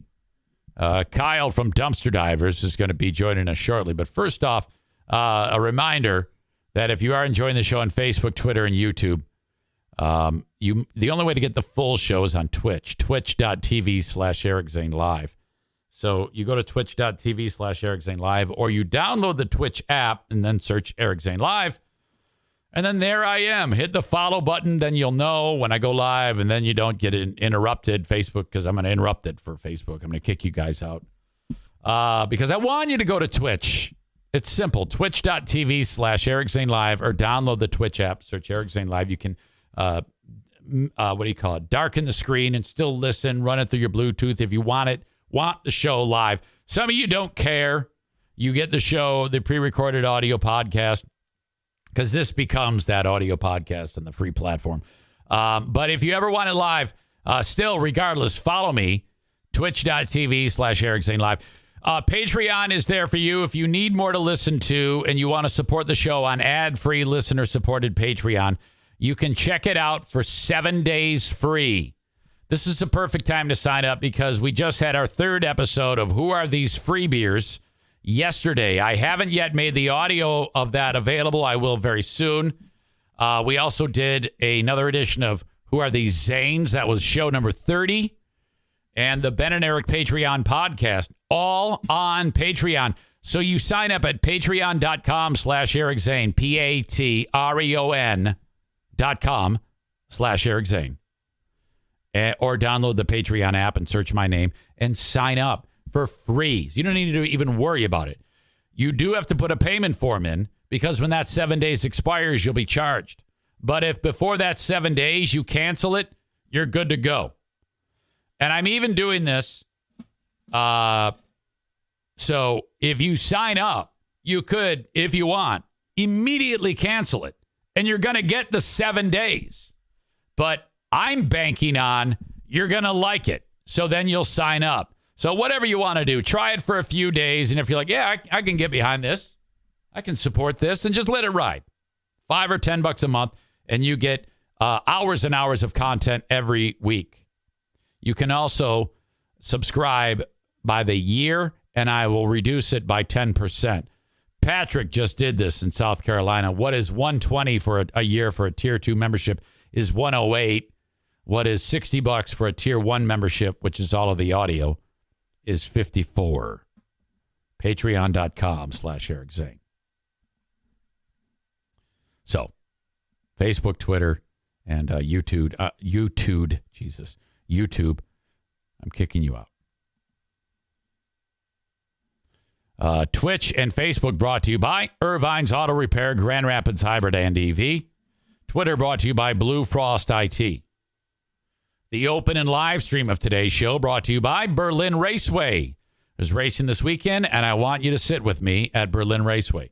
Kyle from Dumpster Divers is going to be joining us shortly. But first off, a reminder that if you are enjoying the show on Facebook, Twitter, and YouTube, the only way to get the full show is on Twitch, twitch.tv/Eric Zane Live. So you go to twitch.tv/Eric Zane Live, or you download the Twitch app and then search Eric Zane Live. And then there I am. Hit the follow button. Then you'll know when I go live, and then you don't get interrupted, Facebook, because I'm going to interrupt it for Facebook. I'm going to kick you guys out because I want you to go to Twitch. It's simple. Twitch.tv/Eric Zane Live, or download the Twitch app. Search Eric Zane Live. You can, darken the screen and still listen. Run it through your Bluetooth if you want the show live. Some of you don't care. You get the show, the pre-recorded audio podcast, because this becomes that audio podcast on the free platform. But if you ever want it live, still, regardless, follow me, twitch.tv/Eric Zane Live. Patreon is there for you if you need more to listen to and you want to support the show on ad-free, listener-supported Patreon. You can check it out for 7 days free. This is the perfect time to sign up because we just had our third episode of Who Are These Free Beers yesterday. I haven't yet made the audio of that available. I will very soon. We also did another edition of Who Are These Zanes? That was show number 30. And the Ben and Eric Patreon podcast, all on Patreon. So you sign up at patreon.com/Eric Zane, patreon.com/Eric Zane. Or download the Patreon app and search my name and sign up for free. You don't need to even worry about it. You do have to put a payment form in because when that 7 days expires, you'll be charged. But if before that 7 days you cancel it, you're good to go. And I'm even doing this. So if you sign up, you could, if you want, immediately cancel it. And you're going to get the 7 days. But I'm banking on you're going to like it. So then you'll sign up. So whatever you want to do, try it for a few days. And if you're like, yeah, I can get behind this. I can support this. And just let it ride. $5 or $10 a month. And you get hours and hours of content every week. You can also subscribe by the year, and I will reduce it by 10%. Patrick just did this in South Carolina. What is $120 for a year for a Tier 2 membership is $108. What is $60 for a Tier 1 membership, which is all of the audio, is $54. Patreon.com/Eric Zane. So, Facebook, Twitter, and YouTube. YouTube. I'm kicking you out. Twitch and Facebook brought to you by Irvine's Auto Repair, Grand Rapids Hybrid and EV. Twitter brought to you by Blue Frost IT. The open and live stream of today's show brought to you by Berlin Raceway. There's racing this weekend, and I want you to sit with me at Berlin Raceway.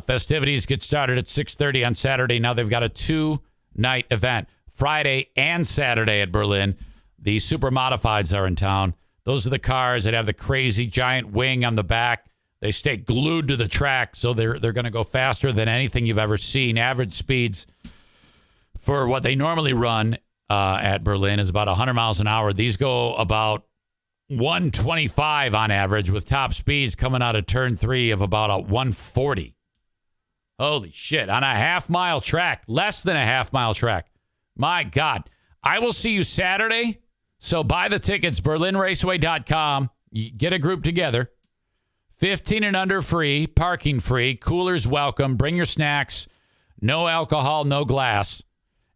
Festivities get started at 6:30 on Saturday. Now they've got a 2-night event, Friday and Saturday at Berlin. The Super Modifieds are in town. Those are the cars that have the crazy giant wing on the back. They stay glued to the track, so they're going to go faster than anything you've ever seen. Average speeds for what they normally run at Berlin is about 100 miles an hour. These go about 125 on average, with top speeds coming out of turn 3 of about a 140. Holy shit. On a half-mile track, less than a half-mile track. My God. I will see you Saturday. So buy the tickets, berlinraceway.com. You get a group together. 15 and under free, parking free, coolers welcome. Bring your snacks. No alcohol, no glass.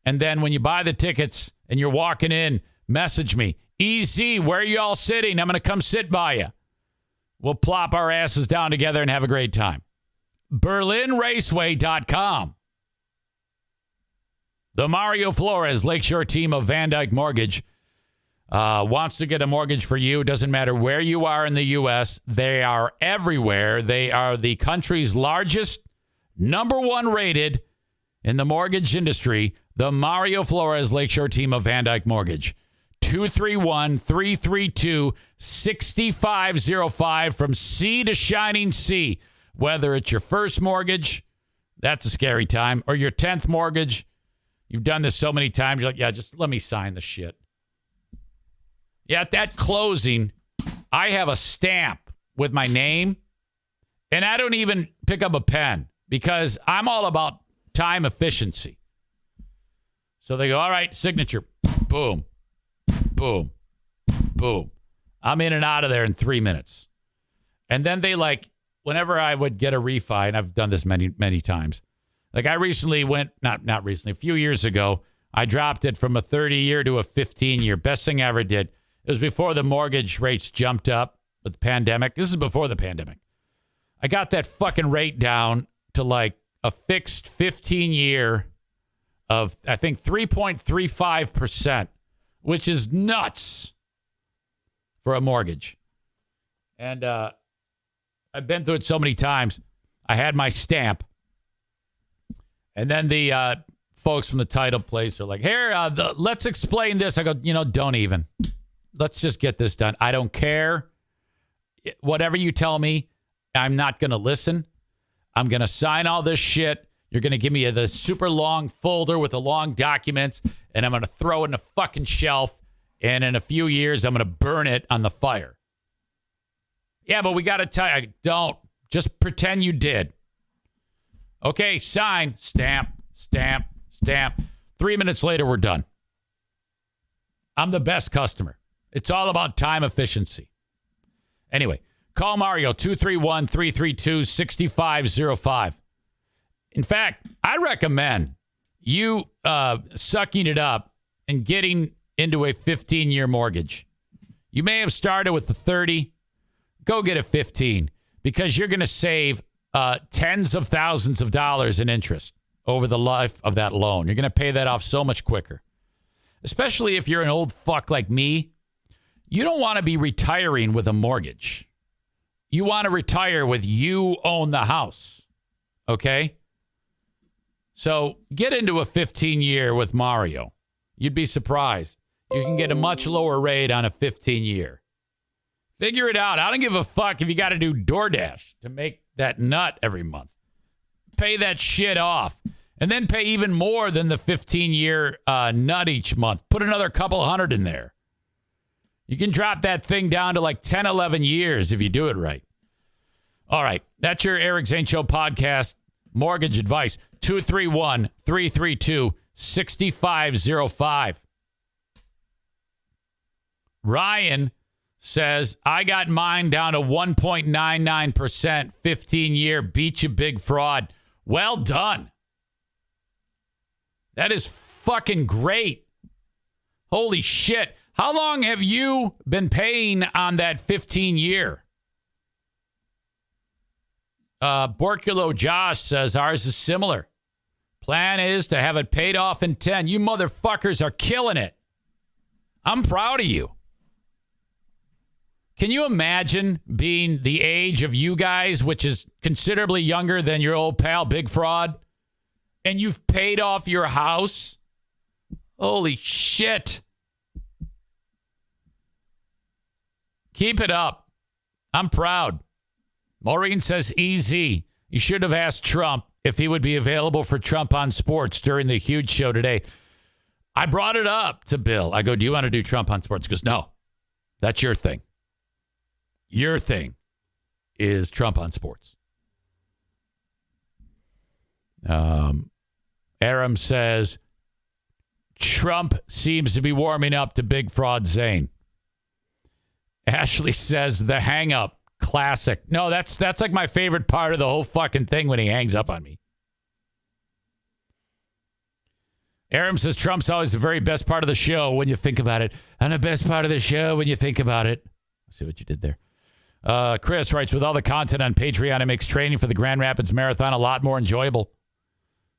And then when you buy the tickets and you're walking in, message me. EZ, where are you all sitting? I'm going to come sit by you. We'll plop our asses down together and have a great time. berlinraceway.com. The Mario Flores Lakeshore team of Van Dyke Mortgage wants to get a mortgage for you. It doesn't matter where you are in the U.S. They are everywhere. They are the country's largest, #1 rated in the mortgage industry. The Mario Flores Lakeshore team of Van Dyke Mortgage. 231-332-6505 from sea to shining sea. Whether it's your first mortgage, that's a scary time, or your 10th mortgage. You've done this so many times. You're like, yeah, just let me sign the shit. Yeah, at that closing, I have a stamp with my name, and I don't even pick up a pen because I'm all about time efficiency. So they go, all right, signature. Boom, boom, boom. I'm in and out of there in 3 minutes. And then they whenever I would get a refi, and I've done this many, many times. Like I recently went, not recently, a few years ago, I dropped it from a 30-year to a 15-year. Best thing I ever did. It was before the mortgage rates jumped up with the pandemic. This is before the pandemic. I got that fucking rate down to like a fixed 15-year of, I think, 3.35%, which is nuts for a mortgage. And I've been through it so many times. I had my stamp. And then the folks from the title place are like, here, let's explain this. I go, don't even. Let's just get this done. I don't care. Whatever you tell me, I'm not going to listen. I'm going to sign all this shit. You're going to give me the super long folder with the long documents, and I'm going to throw it in a fucking shelf. And in a few years, I'm going to burn it on the fire. Yeah, but we got to tell you, don't. Just pretend you did. Okay, sign, stamp, Stamp, stamp. 3 minutes later, we're done. I'm the best customer. It's all about time efficiency. Anyway, call Mario, 231-332-6505. In fact, I recommend you sucking it up and getting into a 15-year mortgage. You may have started with the 30. Go get a 15 because you're going to save tens of thousands of dollars in interest over the life of that loan. You're going to pay that off so much quicker, especially if you're an old fuck like me. You don't want to be retiring with a mortgage. You want to retire with you own the house. Okay? So get into a 15-year with Mario. You'd be surprised. You can get a much lower rate on a 15-year. Figure it out. I don't give a fuck if you got to do DoorDash to make that nut every month. Pay that shit off. And then pay even more than the 15-year nut each month. Put another couple hundred in there. You can drop that thing down to like 10, 11 years if you do it right. All right. That's your Eric Zane Show podcast. Mortgage advice. 231-332-6505. Ryan says, I got mine down to 1.99%, 15-year, beat you big fraud. Well done. That is fucking great. Holy shit. How long have you been paying on that 15-year? Borculo Josh says ours is similar. Plan is to have it paid off in 10. You motherfuckers are killing it. I'm proud of you. Can you imagine being the age of you guys, which is considerably younger than your old pal Big Fraud, and you've paid off your house? Holy shit. Keep it up. I'm proud. Maureen says, easy. You should have asked Trump if he would be available for Trump on Sports during the huge show today. I brought it up to Bill. I go, do you want to do Trump on Sports? He goes, no, that's your thing. Your thing is Trump on Sports. Aram says, Trump seems to be warming up to Big Fraud Zane. Ashley says, the hang up. Classic. No, that's like my favorite part of the whole fucking thing when he hangs up on me. Aram says, Trump's always the very best part of the show when you think about it. And the best part of the show when you think about it. See what you did there. Chris writes, with all the content on Patreon, it makes training for the Grand Rapids Marathon a lot more enjoyable.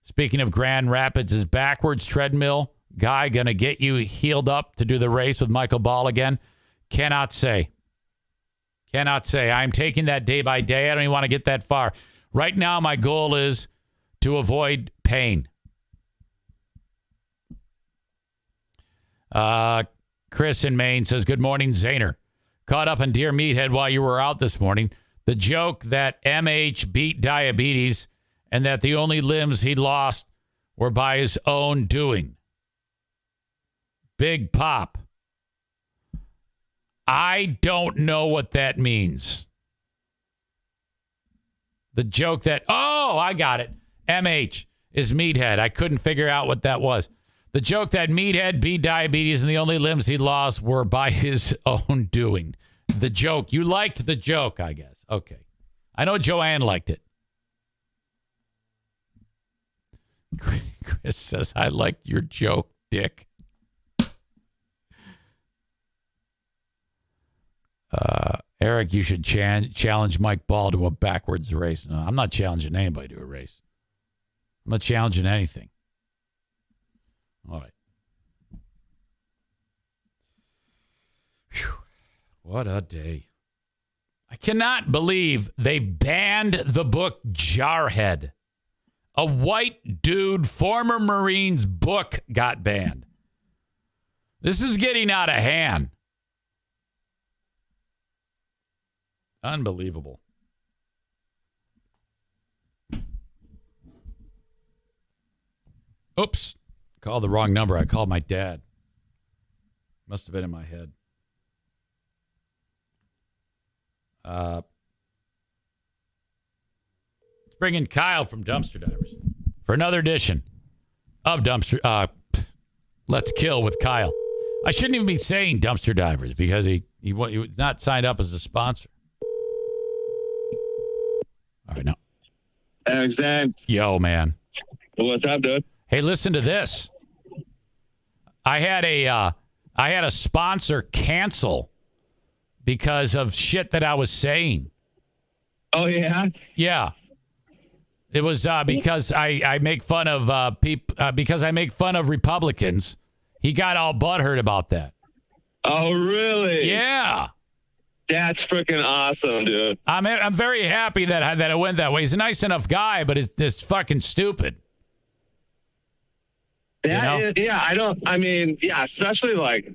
Speaking of Grand Rapids, is backwards treadmill guy going to get you healed up to do the race with Michael Ball again? Cannot say. Cannot say. I'm taking that day by day. I don't even want to get that far. Right now, my goal is to avoid pain. Chris in Maine says, good morning, Zaner. Caught up on Dear Meathead while you were out this morning. The joke that MH beat diabetes and that the only limbs he lost were by his own doing. Big Pop. I don't know what that means. The joke that, oh, I got it. MH is Meathead. I couldn't figure out what that was. The joke that Meathead beat diabetes and the only limbs he lost were by his own doing. The joke. You liked the joke, I guess. Okay. I know Joanne liked it. Chris says, I liked your joke, Dick. Eric, you should challenge Mike Ball to a backwards race. No, I'm not challenging anybody to a race. I'm not challenging anything. All right. Whew. What a day. I cannot believe they banned the book Jarhead. A white dude, former Marine's book got banned. This is getting out of hand. Unbelievable. Oops. Called the wrong number. I called my dad. Must have been in my head. Let's bring in Kyle from Dumpster Divers for another edition of Dumpster. Let's Kill with Kyle. I shouldn't even be saying Dumpster Divers because he was not signed up as a sponsor. All right, now. Eric Zane. Yo, man. What's up, dude? Hey, listen to this. I had a sponsor cancel because of shit that I was saying. Oh, yeah? Yeah. It was because I make fun of because I make fun of Republicans. He got all butthurt about that. Oh, really? Yeah. That's freaking awesome, dude. I'm very happy that it went that way. He's a nice enough guy, but it's fucking stupid. Especially like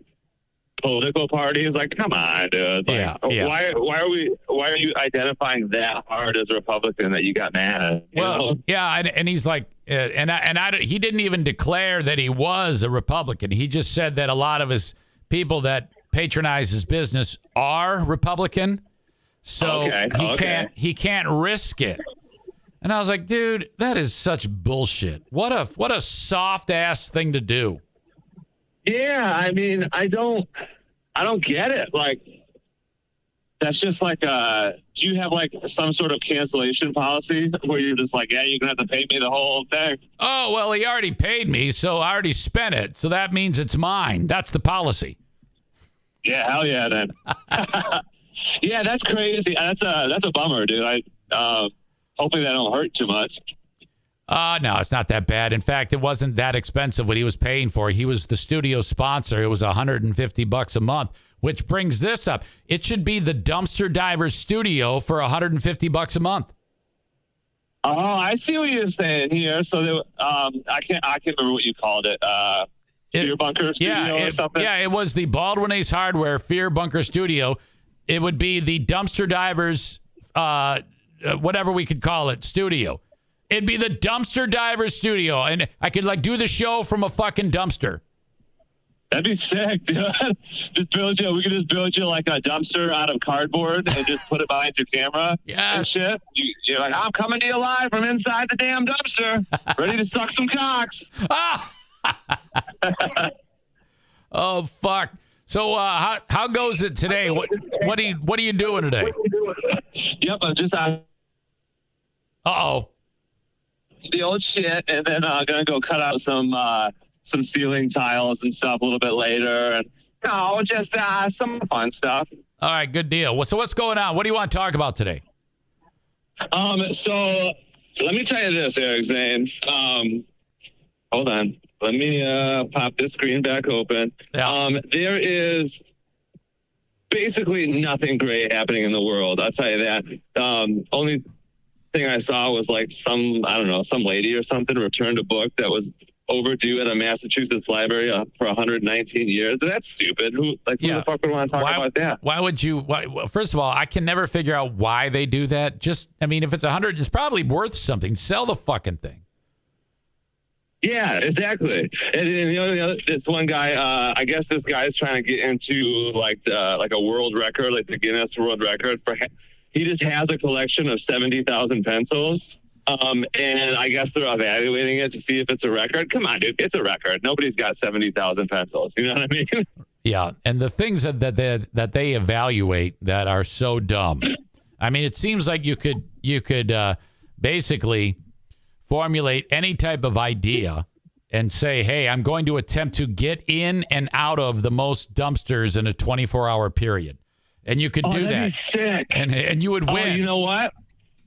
political parties. Like, come on, dude. Like, yeah. Why are you identifying that hard as a Republican that you got mad at? Well, yeah, and he's like, he didn't even declare that he was a Republican. He just said that a lot of his people that patronize his business are Republican, so he can't risk it. And I was like, dude, that is such bullshit. What a soft ass thing to do. Yeah, I mean, I don't get it. Like, that's just like, do you have like some sort of cancellation policy where you're just like, yeah, you're gonna have to pay me the whole thing? Oh, well, he already paid me, so I already spent it. So that means it's mine. That's the policy. Yeah, hell yeah, then. Yeah, that's crazy. That's a bummer, dude. Hopefully that don't hurt too much. No, it's not that bad. In fact, it wasn't that expensive what he was paying for. He was the studio sponsor. It was $150 a month, which brings this up. It should be the Dumpster Divers Studio for $150 a month. Oh, I see what you're saying here. So I can't remember what you called it. Fear Bunker Studio or something? Yeah, it was the Baldwin Ace Hardware Fear Bunker Studio. It would be the Dumpster Divers, whatever we could call it, studio. It'd be the Dumpster Divers Studio, and I could like do the show from a fucking dumpster. That'd be sick, dude. We could just build you like a dumpster out of cardboard and just put it behind your camera. Yes. And shit. You're like, I'm coming to you live from inside the damn dumpster, ready to suck some cocks. Oh fuck! So how goes it today? What are you doing today? Yep, I'm just Uh-oh. the old shit, and then gonna go cut out some ceiling tiles and stuff a little bit later, and just some fun stuff. All right, good deal. So what's going on? What do you want to talk about today? So let me tell you this, Eric Zane. Hold on. Let me pop this screen back open. Yeah. There is basically nothing great happening in the world. I'll tell you that. Only thing I saw was like some lady or something returned a book that was overdue at a Massachusetts library for 119 years. That's stupid. Who the fuck would want to talk about that? Why would you? Well, first of all, I can never figure out why they do that. If it's 100, it's probably worth something. Sell the fucking thing. Yeah, exactly. And this one guy, I guess this guy is trying to get into like a world record, like the Guinness World Record for. He just has a collection of 70,000 pencils, and I guess they're evaluating it to see if it's a record. Come on, dude, it's a record. Nobody's got 70,000 pencils. You know what I mean? Yeah, and the things that they evaluate that are so dumb. I mean, it seems like you could basically formulate any type of idea and say, hey, I'm going to attempt to get in and out of the most dumpsters in a 24-hour period. And you could do that. That'd be sick. And you would win. Oh, you know what?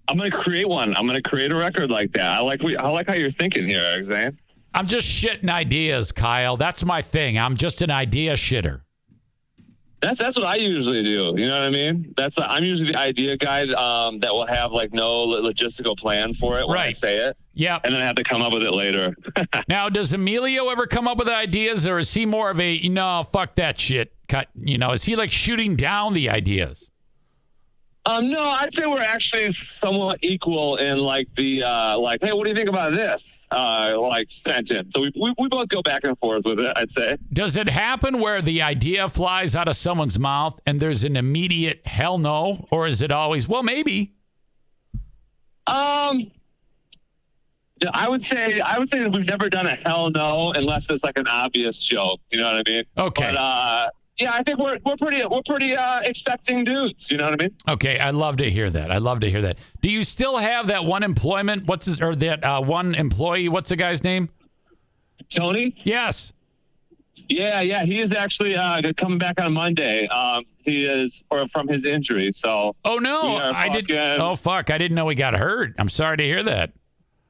I'm going to create one. I'm going to create a record like that. I like how you're thinking here, Eric Zane. I'm just shitting ideas, Kyle. That's my thing. I'm just an idea shitter. That's what I usually do. You know what I mean? I'm usually the idea guy that will have like no logistical plan for it when I say it. Yeah. And then I have to come up with it later. Now, does Emilio ever come up with ideas, or is he more of a, fuck that shit cut? Is he like shooting down the ideas? No, I'd say we're actually somewhat equal in like the hey, what do you think about this? Sentence. So we both go back and forth with it, I'd say. Does it happen where the idea flies out of someone's mouth and there's an immediate hell no, or is it always, well, maybe? Yeah, I would say that we've never done a hell no unless it's like an obvious joke. You know what I mean? Okay. But yeah, I think we're pretty accepting dudes. You know what I mean? Okay, I love to hear that. Do you still have that one employment? One employee? What's the guy's name? Tony? Yes. Yeah. He is actually coming back on Monday. He is from his injury. So. Oh no! I did. Oh fuck! I didn't know he got hurt. I'm sorry to hear that.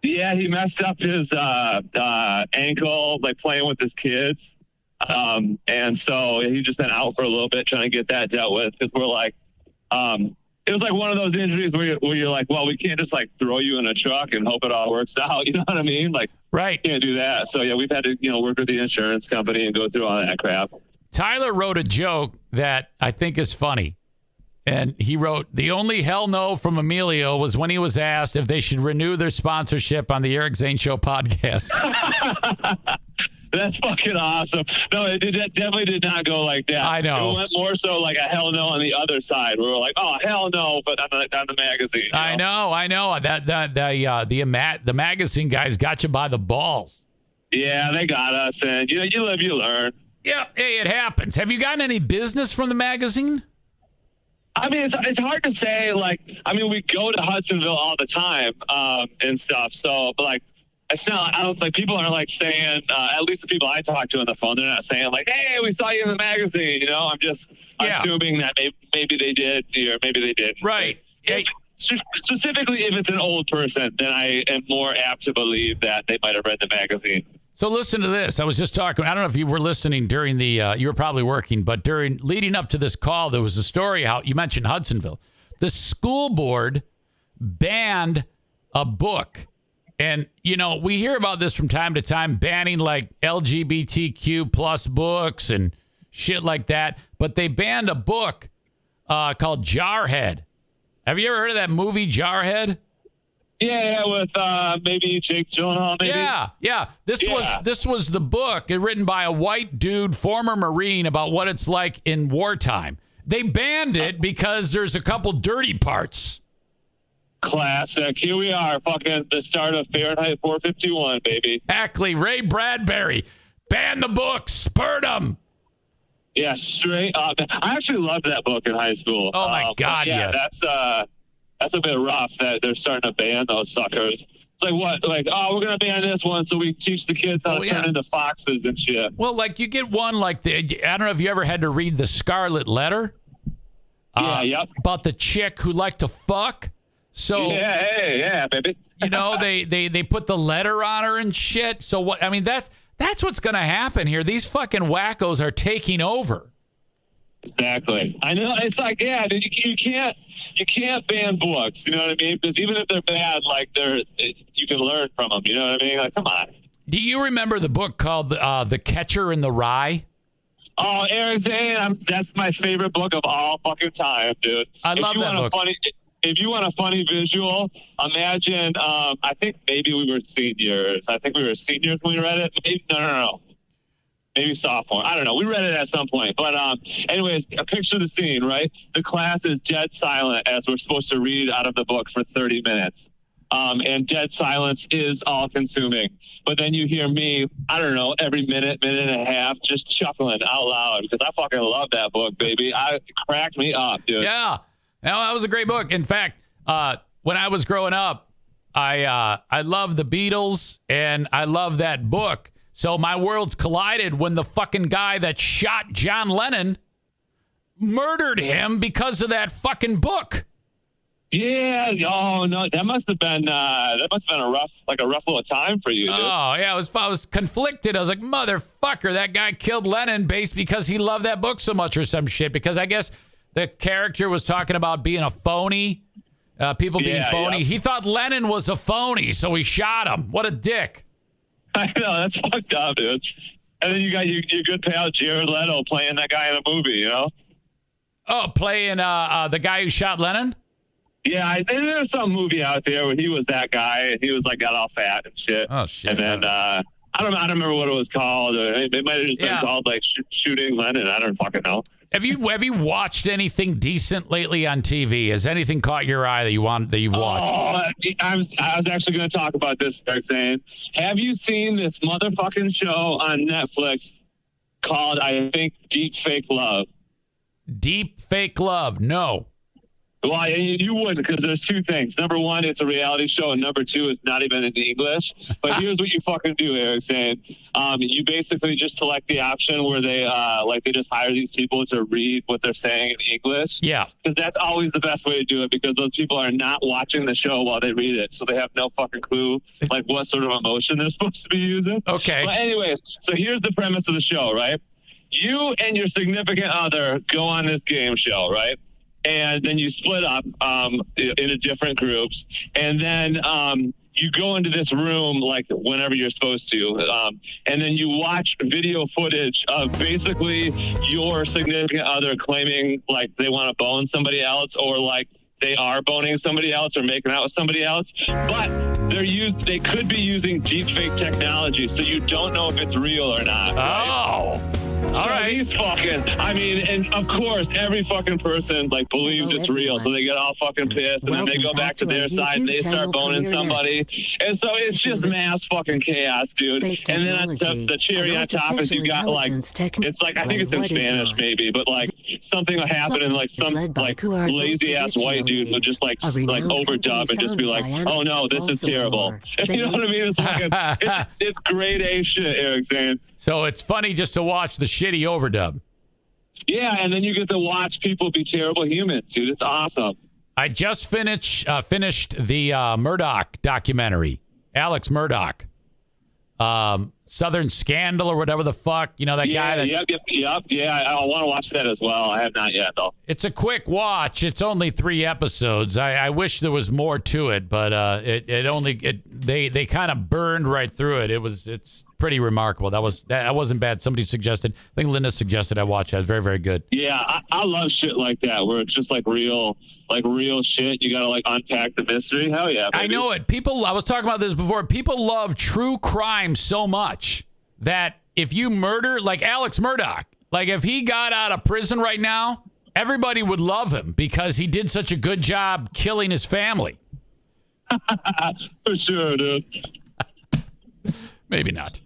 Yeah, he messed up his ankle, like playing with his kids. And so he's just been out for a little bit trying to get that dealt with, because we're like, it was like one of those injuries where you're like, well, we can't just like throw you in a truck and hope it all works out. You know what I mean? Like, right. Can't do that. So yeah, we've had to, work with the insurance company and go through all that crap. Tyler wrote a joke that I think is funny. And he wrote, the only hell no from Emilio was when he was asked if they should renew their sponsorship on the Eric Zane Show podcast. That's fucking awesome. No, it definitely did not go like that. I know. It went more so like a hell no on the other side. We were like, oh, hell no, but on the magazine. I know. The magazine guys got you by the balls. Yeah, they got us. And, you live, you learn. Yeah, hey, it happens. Have you gotten any business from the magazine? I mean, it's hard to say. Like, I mean, we go to Hudsonville all the time and stuff. So, but like, it's not. I don't like people aren't like saying. At least the people I talk to on the phone, they're not saying like, "Hey, we saw you in the magazine." I'm just assuming that maybe they did, or maybe they didn't. Right. Specifically, if it's an old person, then I am more apt to believe that they might have read the magazine. So listen to this. I was just talking. I don't know if you were listening during the. You were probably working, but leading up to this call, there was a story how you mentioned Hudsonville. The school board banned a book, and we hear about this from time to time, banning like LGBTQ plus books and shit like that. But they banned a book called Jarhead. Have you ever heard of that movie Jarhead? Yeah, with maybe Jake Gyllenhaal, maybe. Yeah. This was the book written by a white dude, former Marine, about what it's like in wartime. They banned it because there's a couple dirty parts. Classic. Here we are, fucking the start of Fahrenheit 451, baby. Exactly. Ray Bradbury. Ban the book. Spurt them. Yeah, straight up. I actually loved that book in high school. Oh, my God, yeah, yes. That's a bit rough that they're starting to ban those suckers. It's like, what? Like, oh, we're going to ban this one so we teach the kids how to turn into foxes and shit. Well, like, you get one like I don't know if you ever had to read The Scarlet Letter. Yep. About the chick who liked to fuck. So, yeah, baby. they put the letter on her and shit. So, what? I mean, that's what's going to happen here. These fucking wackos are taking over. Exactly. I know. It's like, yeah, dude, you can't ban books. You know what I mean? Because even if they're bad, like you can learn from them. You know what I mean? Like, come on. Do you remember the book called The Catcher in the Rye? Oh, Eric Zane, that's my favorite book of all fucking time, dude. I love that book. If you want a funny visual, imagine. I think maybe we were seniors. I think we were seniors when we read it. Maybe, no. Maybe sophomore. I don't know. We read it at some point. But anyways, picture the scene, right? The class is dead silent as we're supposed to read out of the book for 30 minutes. And dead silence is all-consuming. But then you hear me, I don't know, every minute and a half, just chuckling out loud because I fucking love that book, baby. It cracked me up, dude. Yeah. No, that was a great book. In fact, when I was growing up, I loved the Beatles and I loved that book. So my worlds collided when the fucking guy that shot John Lennon murdered him because of that fucking book. Yeah. Oh no, that must have been a rough little time for you, dude. Oh yeah, I was conflicted. I was like, motherfucker, that guy killed Lennon based because he loved that book so much or some shit. Because I guess the character was talking about being a phony, people being phony. Yeah. He thought Lennon was a phony, so he shot him. What a dick. I know, that's fucked up, dude. And then you got your good pal Jared Leto playing that guy in a movie, Oh, playing the guy who shot Lennon? Yeah, there's some movie out there where he was that guy and he was like got all fat and shit. Oh shit! And then I don't remember what it was called. It might have just been called like shooting Lennon. I don't fucking know. Have you watched anything decent lately on TV? Has anything caught your eye that you've watched? I was actually going to talk about this, Eric Zane. Have you seen this motherfucking show on Netflix called, I think, Deep Fake Love? Deep Fake Love? No. Well, you wouldn't, because there's two things. Number one, it's a reality show, and number two, it's not even in English. But here's what you fucking do, Eric Zane. You basically just select the option where they just hire these people to read what they're saying in English. Yeah. Because that's always the best way to do it, because those people are not watching the show while they read it, so they have no fucking clue like what sort of emotion they're supposed to be using. Okay. But anyways, so here's the premise of the show, right? You and your significant other go on this game show, right? And then you split up into different groups, and then you go into this room like whenever you're supposed to, and then you watch video footage of basically your significant other claiming like they want to bone somebody else, or like they are boning somebody else or making out with somebody else, but they could be using deep fake technology, so you don't know if it's real or not. Oh. Right? All right. He's fucking, and of course, every fucking person like believes it's real, so they get all fucking pissed, and then they go back to their side and they start boning somebody, and so it's just mass fucking chaos, dude. And then the cherry on top is you got like, it's like, I think it's in Spanish maybe, but like something will happen and like some like lazy ass white dude would just like overdub and just be like, oh no, this is terrible. You know what I mean? It's fucking, it's grade A shit, Eric Zane. So it's funny just to watch the shitty overdub. Yeah, and then you get to watch people be terrible humans, dude. It's awesome. I just finished the Murdoch documentary, Alex Murdoch, Southern Scandal or whatever the fuck, you know, that guy. Yep. Yeah, I want to watch that as well. I have not yet, though. It's a quick watch. It's only 3 episodes. I wish there was more to it, but they kind of burned right through it. It's pretty remarkable. That wasn't bad. Somebody suggested. I think Linda suggested I watch that. It's very, very good. Yeah, I love shit like that where it's just like real shit. You gotta like unpack the mystery. Hell yeah, baby. I know it. I was talking about this before. People love true crime so much that if you murder, like Alex Murdoch, like if he got out of prison right now, everybody would love him because he did such a good job killing his family. For sure, dude. Maybe not.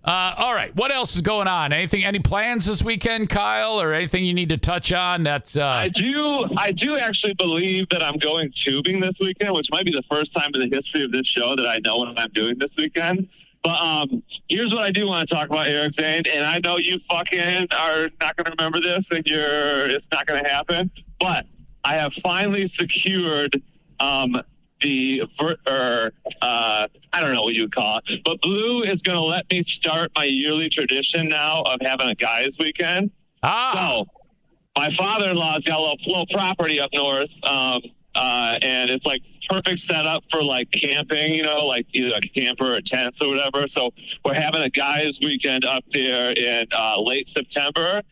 All right. What else is going on? Any plans this weekend, Kyle, or anything you need to touch on? That's I do actually believe that I'm going tubing this weekend, which might be the first time in the history of this show that I know what I'm doing this weekend. But here's what I do want to talk about, Eric Zane, and I know you fucking are not going to remember this, and it's not going to happen. But I have finally secured I don't know what you would call it, but Blue is going to let me start my yearly tradition now of having a guys' weekend. So my father-in-law's got a little property up north, and it's like perfect setup for like camping, you know, like either a camper or tents or whatever. So we're having a guys' weekend up there in late September.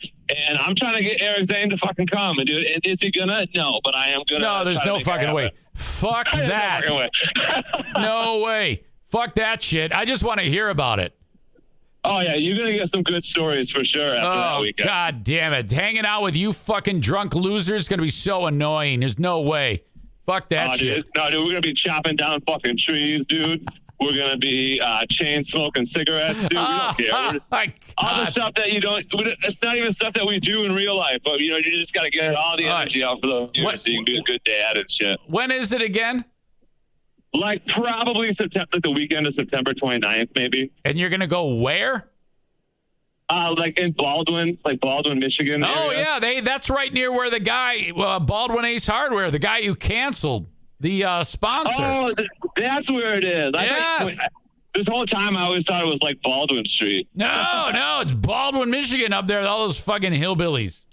And I'm trying to get Eric Zane to fucking come and do it. And is he gonna? No, but I am gonna. No, there's no fucking way. Fuck that. No fucking way. No way. Fuck that shit. I just want to hear about it. Oh yeah, you're gonna get some good stories for sure after that weekend. God damn it. Hanging out with you fucking drunk losers is gonna be so annoying. There's no way. Fuck that shit. Dude. No, dude, we're gonna be chopping down fucking trees, dude. We're going to be chain smoking cigarettes, dude. We don't care. All the stuff that you don't, it's not even stuff that we do in real life, but, you know, you just got to get all the energy out for those years so you can be a good dad and shit. When is it again? Like probably September, the weekend of September 29th, maybe. And you're going to go where? Like in Baldwin, Michigan. Oh, area. yeah. That's right near where the guy, Baldwin Ace Hardware, the guy who canceled the sponsor. Oh, that's where it is. Yes. This whole time I always thought it was like Baldwin Street. No, it's Baldwin, Michigan up there with all those fucking hillbillies.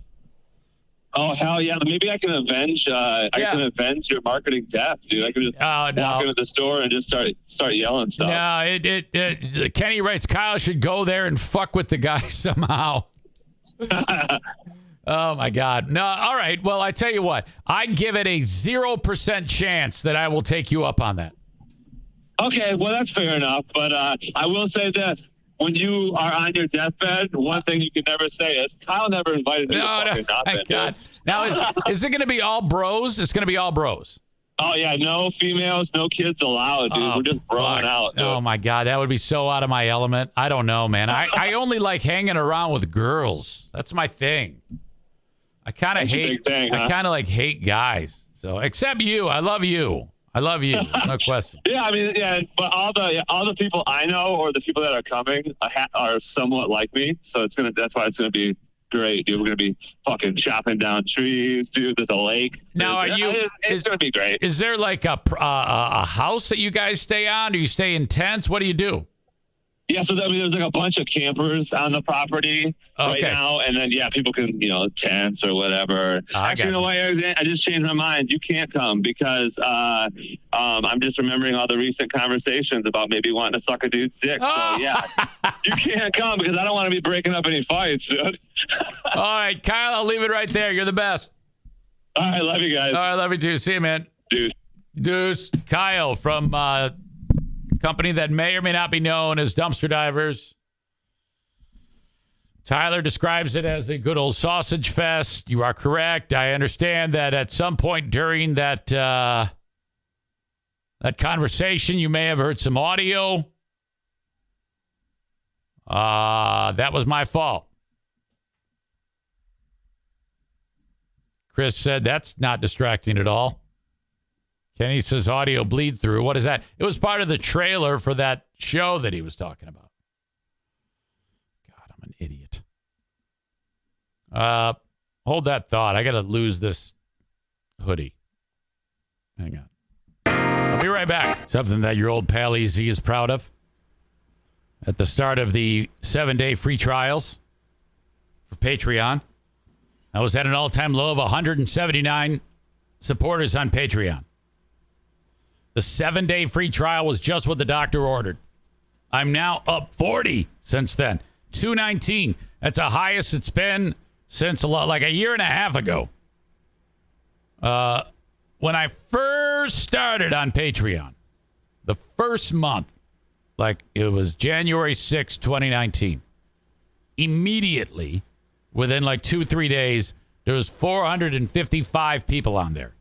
Oh, hell yeah. Maybe I can avenge your marketing death, dude. I can just walk into the store and just start yelling stuff. No, Kenny writes, Kyle should go there and fuck with the guy somehow. Oh, my God. No, all right. Well, I tell you what. I give it a 0% chance that I will take you up on that. Okay, well, that's fair enough. But I will say this. when you are on your deathbed, one thing you can never say is, Kyle never invited me to fucking nothing. God. Now, is it going to be all bros? It's going to be all bros. Oh, yeah, no females, no kids allowed, dude. We're just broing out, dude. Oh, my God. That would be so out of my element. I don't know, man. I only like hanging around with girls. That's my thing. I kind of hate hate guys. So, except you. I love you. No question. Yeah, I mean, yeah, but all the people I know or the people that are coming are somewhat like me. So that's why it's gonna be great, dude. We're gonna be fucking chopping down trees, dude. There's a lake. Now, it's gonna be great. Is there like a house that you guys stay on? Do you stay in tents? What do you do? Yeah, so there's like a bunch of campers on the property right now, and then people can tents or whatever. Actually, you know what, Eric? I just changed my mind. You can't come because I'm just remembering all the recent conversations about maybe wanting to suck a dude's dick. So yeah, you can't come because I don't want to be breaking up any fights, dude. All right, Kyle, I'll leave it right there. You're the best. All right, love you guys. All right, love you too. See you, man. Deuce. Kyle from company that may or may not be known as Dumpster Divers. Tyler describes it as a good old sausage fest. You are correct. I understand that at some point during that conversation, you may have heard some audio. That was my fault. Chris said that's not distracting at all. Kenny says audio bleed through. What is that? It was part of the trailer for that show that he was talking about. God, I'm an idiot. Hold that thought. I got to lose this hoodie. Hang on. I'll be right back. Something that your old pal EZ is proud of. At the start of the 7-day free trials for Patreon, I was at an all-time low of 179 supporters on Patreon. The 7-day free trial was just what the doctor ordered. I'm now up 40 since then. 219. That's the highest it's been since like a year and a half ago. When I first started on Patreon, the first month, like it was January 6, 2019, immediately, within like 2-3 days, there was 455 people on there.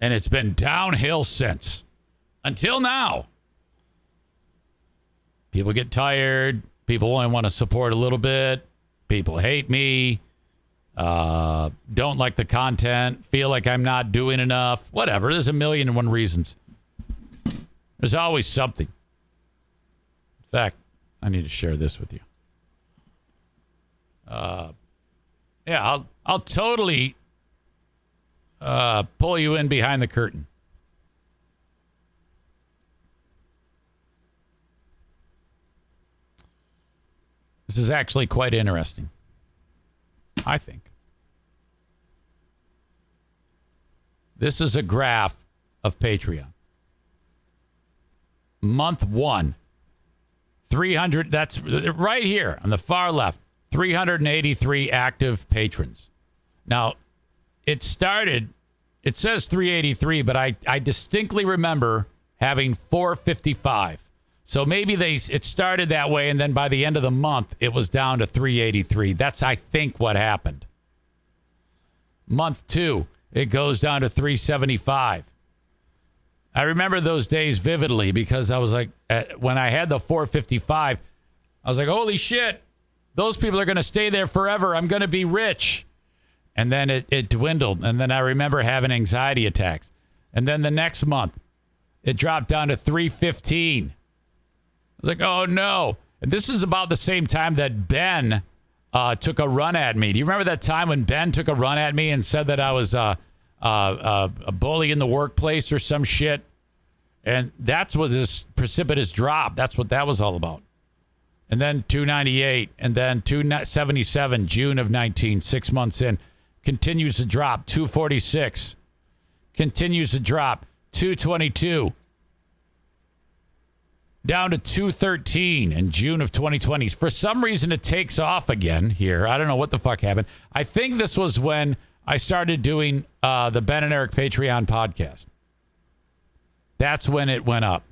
And it's been downhill since. Until now. People get tired. People only want to support a little bit. People hate me. Don't like the content. Feel like I'm not doing enough. Whatever. There's 1,000,001 reasons. There's always something. In fact, I need to share this with you. I'll totally pull you in behind the curtain. This is actually quite interesting, I think. This is a graph of Patreon. Month 1, 300, that's right here on the far left, 383 active patrons. Now, it says 383, but I distinctly remember having 455. So maybe it started that way, and then by the end of the month, it was down to 383. That's, I think, what happened. Month 2, it goes down to 375. I remember those days vividly because I was like, when I had the 455, I was like, holy shit, those people are going to stay there forever. I'm going to be rich. And then it dwindled. And then I remember having anxiety attacks. And then the next month, it dropped down to 315. I was like, oh, no. And this is about the same time that Ben took a run at me. Do you remember that time when Ben took a run at me and said that I was a bully in the workplace or some shit? And that's what this precipitous drop, that's what that was all about. And then 298, and then 277, June of 19, 6 months in. Continues to drop, 246. Continues to drop, 222. Down to 213 in June of 2020. For some reason, it takes off again here. I don't know what the fuck happened. I think this was when I started doing the Ben and Eric Patreon podcast. That's when it went up.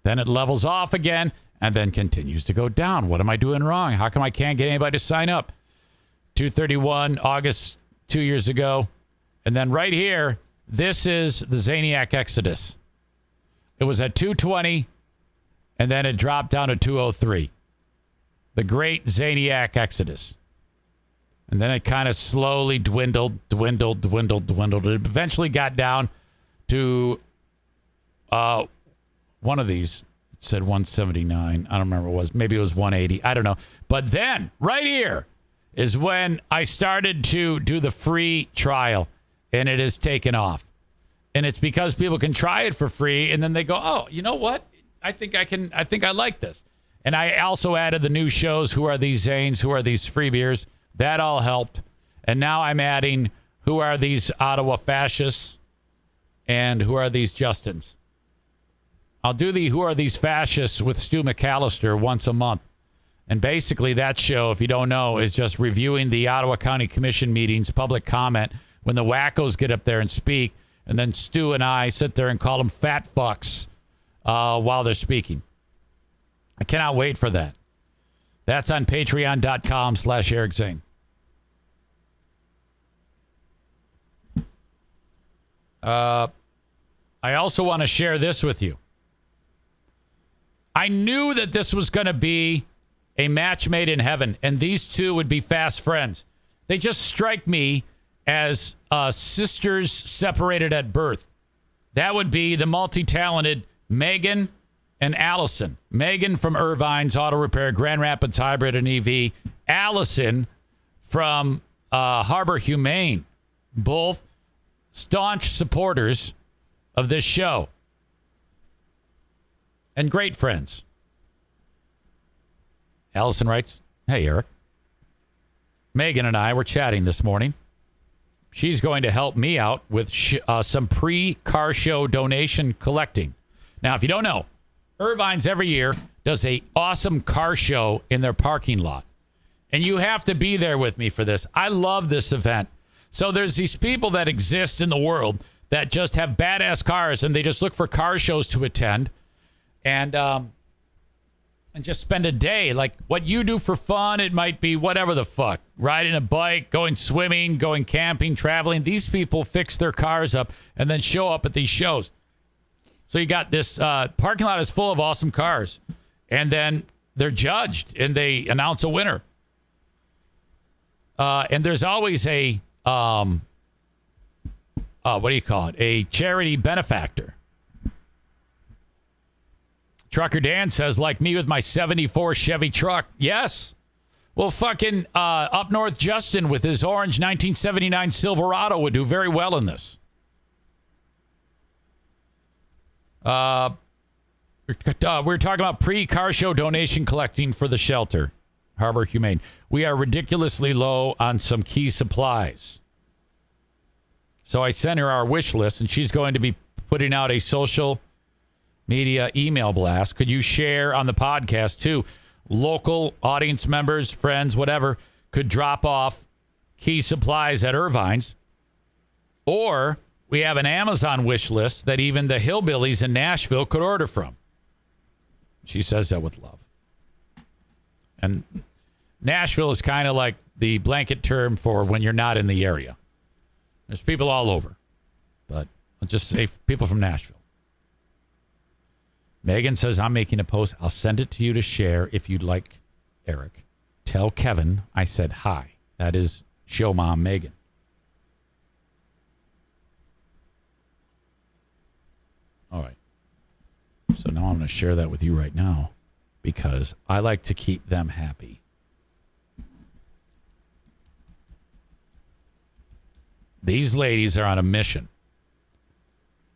Then it levels off again. and then continues to go down. What am I doing wrong? How come I can't get anybody to sign up? 231 August 2 years ago. And then right here, this is the Zaniac Exodus. It was at 220, and then it dropped down to 203. The great Zaniac Exodus. And then it kind of slowly dwindled. It eventually got down to one of these. It said 179. I don't remember what it was. Maybe it was 180. I don't know. But then, right here, is when I started to do the free trial, and it has taken off. And it's because people can try it for free, and then they go, oh, you know what? I think I like this. And I also added the new shows, Who Are These Zanes? Who Are These Free Beers? That all helped. And now I'm adding Who Are These Ottawa Fascists? And Who Are These Justins? I'll do the Who Are These Fascists with Stu McAllister once a month. And basically that show, if you don't know, is just reviewing the Ottawa County Commission meetings, public comment, when the wackos get up there and speak. And then Stu and I sit there and call them fat fucks while they're speaking. I cannot wait for that. That's on patreon.com/Eric Zane. I also want to share this with you. I knew that this was going to be a match made in heaven, and these two would be fast friends. They just strike me as sisters separated at birth. That would be the multi-talented Megan and Allison. Megan from Irvine's Auto Repair, Grand Rapids Hybrid and EV. Allison from Harbor Humane. Both staunch supporters of this show. And great friends. Allison writes, hey, Eric. Megan and I were chatting this morning. She's going to help me out with some pre-car show donation collecting. Now, if you don't know, Irvine's every year does a awesome car show in their parking lot. And you have to be there with me for this. I love this event. So there's these people that exist in the world that just have badass cars, and they just look for car shows to attend and just spend a day. Like what you do for fun, it might be whatever the fuck. Riding a bike, going swimming, going camping, traveling. These people fix their cars up and then show up at these shows. So you got this parking lot is full of awesome cars. And then they're judged and they announce a winner. And there's always a, what do you call it? A charity benefactor. Trucker Dan says, like me with my 74 Chevy truck. Yes. Well, fucking up north Justin with his orange 1979 Silverado would do very well in this. We're talking about pre-car show donation collecting for the shelter, Harbor Humane. We are ridiculously low on some key supplies. So I sent her our wish list, and she's going to be putting out a social media email blast. Could you share on the podcast, too? Local audience members, friends, whatever, could drop off key supplies at Irvine's. Or we have an Amazon wish list that even the hillbillies in Nashville could order from. She says that with love. And Nashville is kind of like the blanket term for when you're not in the area. There's people all over. But let's just say people from Nashville. Megan says, I'm making a post. I'll send it to you to share if you'd like, Eric. Tell Kevin I said hi. That is show mom Megan. All right. So now I'm going to share that with you right now because I like to keep them happy. These ladies are on a mission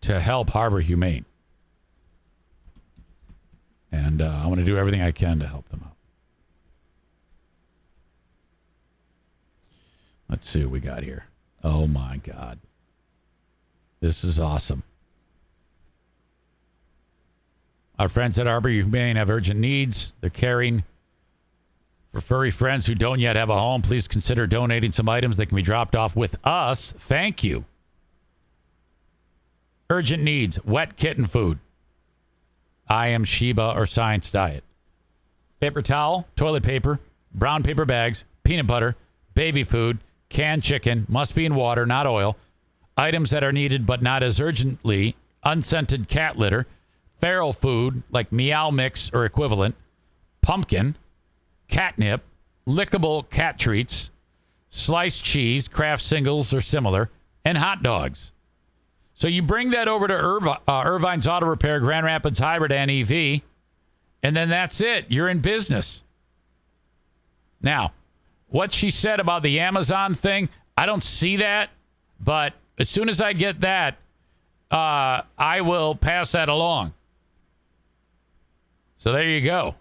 to help Harbor Humane. And I want to do everything I can to help them out. Let's see what we got here. Oh, my God. This is awesome. Our friends at Harbor Humane have urgent needs. They're caring for furry friends who don't yet have a home. Please consider donating some items that can be dropped off with us. Thank you. Urgent needs. Wet kitten food. I am Sheba or Science Diet. paper towel, toilet paper, brown paper bags, peanut butter, baby food, canned chicken, must be in water, not oil, items that are needed but not as urgently, unscented cat litter, feral food like Meow Mix or equivalent, pumpkin, catnip, lickable cat treats, sliced cheese, Kraft singles or similar, and hot dogs. So you bring that over to Irvine's Auto Repair, Grand Rapids Hybrid and EV, and then that's it. You're in business. Now, what she said about the Amazon thing, I don't see that, but as soon as I get that, I will pass that along. So there you go.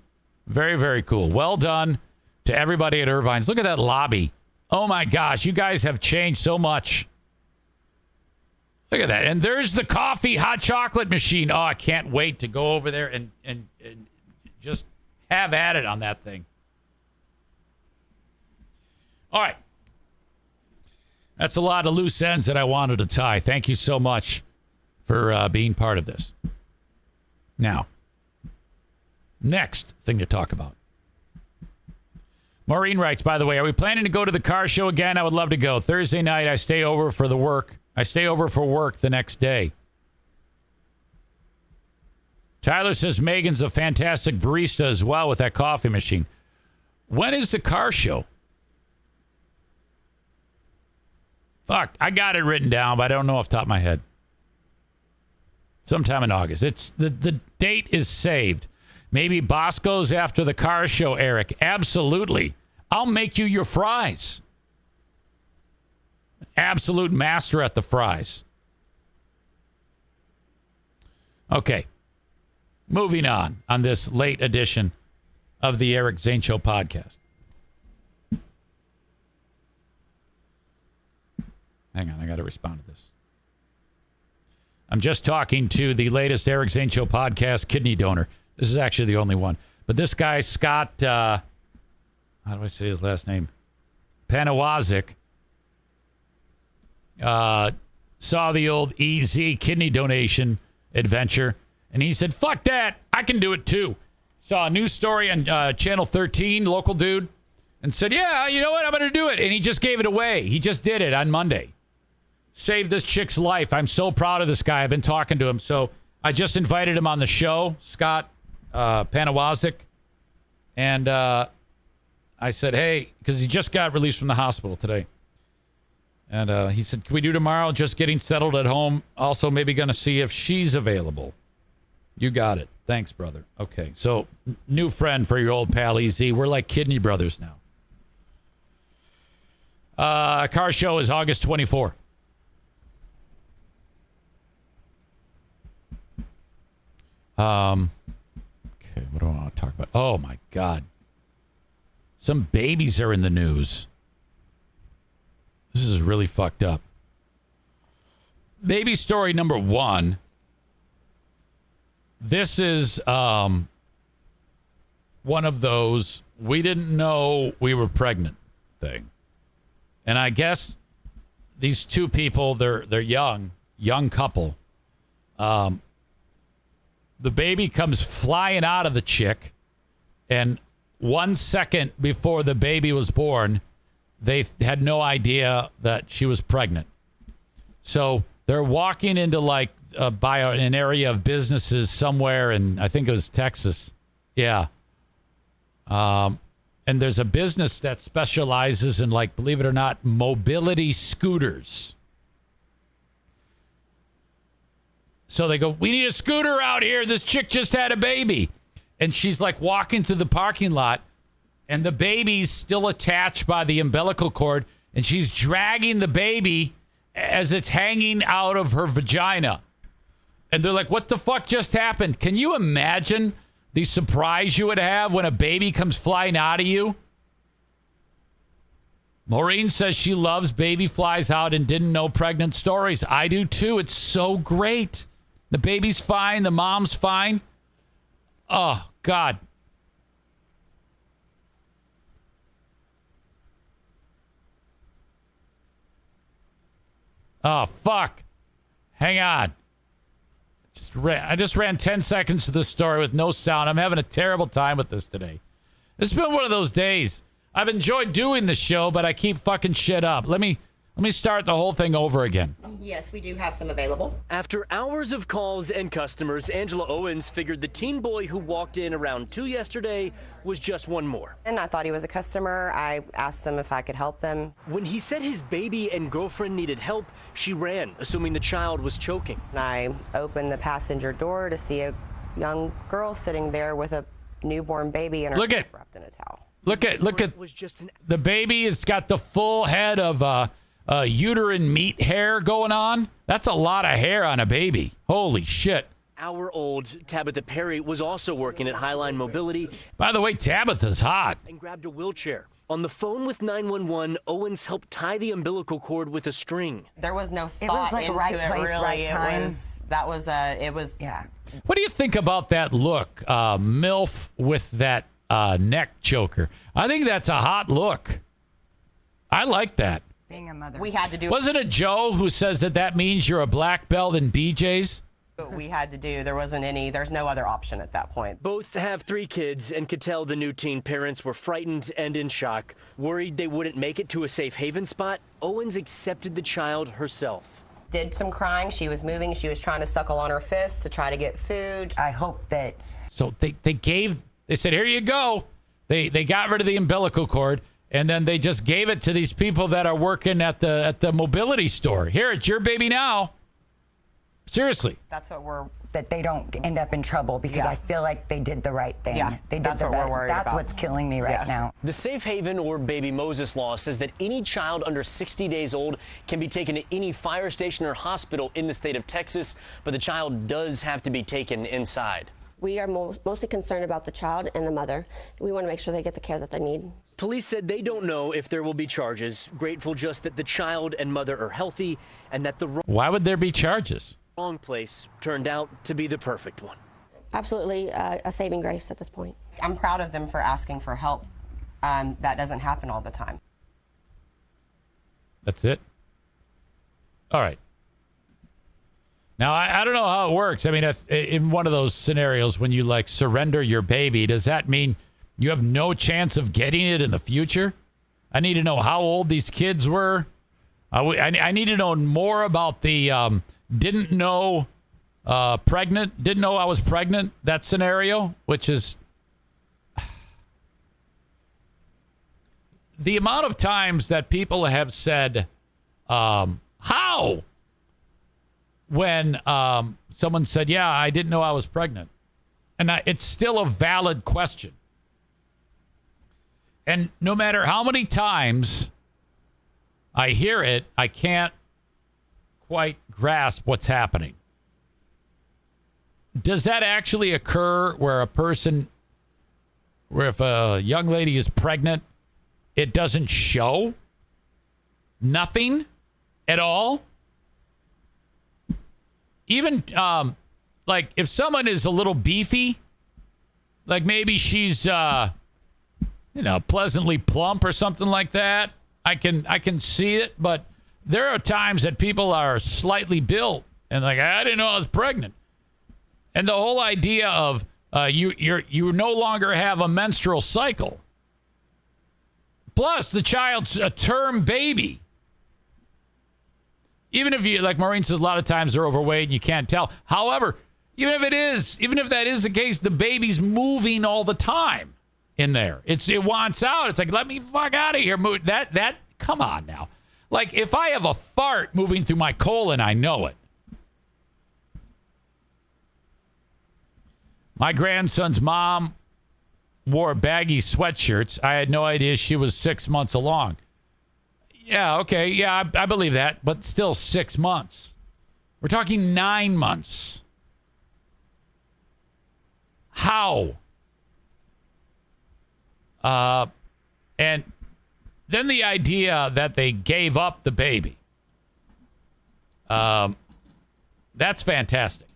Very, very cool. Well done to everybody at Irvine's. Look at that lobby. Oh, my gosh. You guys have changed so much. Look at that. And there's the coffee hot chocolate machine. Oh, I can't wait to go over there and just have at it on that thing. All right. That's a lot of loose ends that I wanted to tie. Thank you so much for being part of this. Now, next thing to talk about. Maureen writes, by the way, are we planning to go to the car show again? I would love to go. Thursday night, I stay over for work the next day. Tyler says Megan's a fantastic barista as well with that coffee machine. When is the car show? Fuck, I got it written down, but I don't know off the top of my head. Sometime in August. It's the date is saved. Maybe Bosco's after the car show, Eric. Absolutely. I'll make you your fries. Absolute master at the fries. Okay. Moving on this late edition of the Eric Zane Show podcast. Hang on, I got to respond to this. I'm just talking to the latest Eric Zane Show podcast kidney donor. This is actually the only one. But this guy, Scott, how do I say his last name? Panawazik, saw the old EZ kidney donation adventure. And he said, fuck that. I can do it too. Saw a news story on Channel 13, local dude, and said, yeah, you know what? I'm going to do it. And he just gave it away. He just did it on Monday. Saved this chick's life. I'm so proud of this guy. I've been talking to him. So I just invited him on the show, Scott Panawazik. And I said, hey, because he just got released from the hospital today. And he said, can we do tomorrow? Just getting settled at home. Also, maybe going to see if she's available. You got it. Thanks, brother. Okay. So new friend for your old pal, EZ. We're like kidney brothers now. Car show is August 24. Okay, what do I want to talk about? Oh, my God. Some babies are in the news. This is really fucked up. Baby story number one. This is one of those we didn't know we were pregnant thing. And I guess these two people, they're young couple. The baby comes flying out of the chick, and 1 second before the baby was born, they had no idea that she was pregnant. So they're walking into like by an area of businesses somewhere in, I think it was Texas. Yeah. And there's a business that specializes in, like, believe it or not, mobility scooters. So they go, we need a scooter out here. This chick just had a baby. And she's like walking through the parking lot, and the baby's still attached by the umbilical cord, and she's dragging the baby as it's hanging out of her vagina. And they're like, what the fuck just happened? Can you imagine the surprise you would have when a baby comes flying out of you? Maureen says she loves baby flies out and didn't know pregnant stories. I do too. It's so great. The baby's fine. The mom's fine. Oh, God. Oh, fuck. Hang on. I just ran 10 seconds to this story with no sound. I'm having a terrible time with this today. It's been one of those days. I've enjoyed doing the show, but I keep fucking shit up. Let me start the whole thing over again. Yes, we do have some available. After hours of calls and customers, Angela Owens figured the teen boy who walked in around 2 yesterday was just one more. And I thought he was a customer. I asked him if I could help them. When he said his baby and girlfriend needed help, she ran, assuming the child was choking. And I opened the passenger door to see a young girl sitting there with a newborn baby and her face wrapped in a towel. Look at the baby has got the full head of uterine meat hair going on. That's a lot of hair on a baby. Holy shit. Hour-old Tabitha Perry was also working at Highline Mobility. By the way, Tabitha's hot. And grabbed a wheelchair. On the phone with 911, Owens helped tie the umbilical cord with a string. There was no thought into right it, place, really. right time. Yeah. What do you think about that look? MILF with that neck choker. I think that's a hot look. I like that. Being a mother. We had to do Wasn't it Joe who says that means you're a black belt in BJ's? what we had to do. There's no other option at that point. Both have 3 kids and could tell the new teen parents were frightened and in shock. Worried they wouldn't make it to a safe haven spot, Owens accepted the child herself. Did some crying. She was moving. She was trying to suckle on her fists to try to get food. I hope that. So they said, here you go. They got rid of the umbilical cord, and then they just gave it to these people that are working at the mobility store. Here, it's your baby now. Seriously. That's what that they don't end up in trouble because I feel like they did the right thing. Yeah, they did that's what we're worried That's about. what's killing me right now. The Safe Haven or Baby Moses law says that any child under 60 days old can be taken to any fire station or hospital in the state of Texas, but the child does have to be taken inside. We are mostly concerned about the child and the mother. We want to make sure they get the care that they need. Police said they don't know if there will be charges. Grateful just that the child and mother are healthy and that the Why would there be charges? wrong place turned out to be the perfect one. Absolutely a saving grace at this point. I'm proud of them for asking for help. That doesn't happen all the time. That's it? All right. Now, I don't know how it works. I mean, if, in one of those scenarios when you, surrender your baby, does that mean you have no chance of getting it in the future? I need to know how old these kids were. I need to know more about the didn't know I was pregnant, that scenario, which is the amount of times that people have said, how? When someone said, yeah, I didn't know I was pregnant. And it's still a valid question. And no matter how many times I hear it, I can't quite grasp what's happening. Does that actually occur where if a young lady is pregnant, it doesn't show? Nothing at all? Even, if someone is a little beefy, maybe she's, pleasantly plump or something like that, I can see it, but there are times that people are slightly built and I didn't know I was pregnant. And the whole idea of you no longer have a menstrual cycle. Plus, the child's a term baby. Even if Maureen says, a lot of times they're overweight and you can't tell. However, even if that is the case, the baby's moving all the time in there. It wants out. It's let me fuck out of here. That come on now. If I have a fart moving through my colon, I know it. My grandson's mom wore baggy sweatshirts. I had no idea she was 6 months along. Yeah, okay. Yeah, I believe that. But still 6 months. We're talking 9 months. How? And then the idea that they gave up the baby. That's fantastic.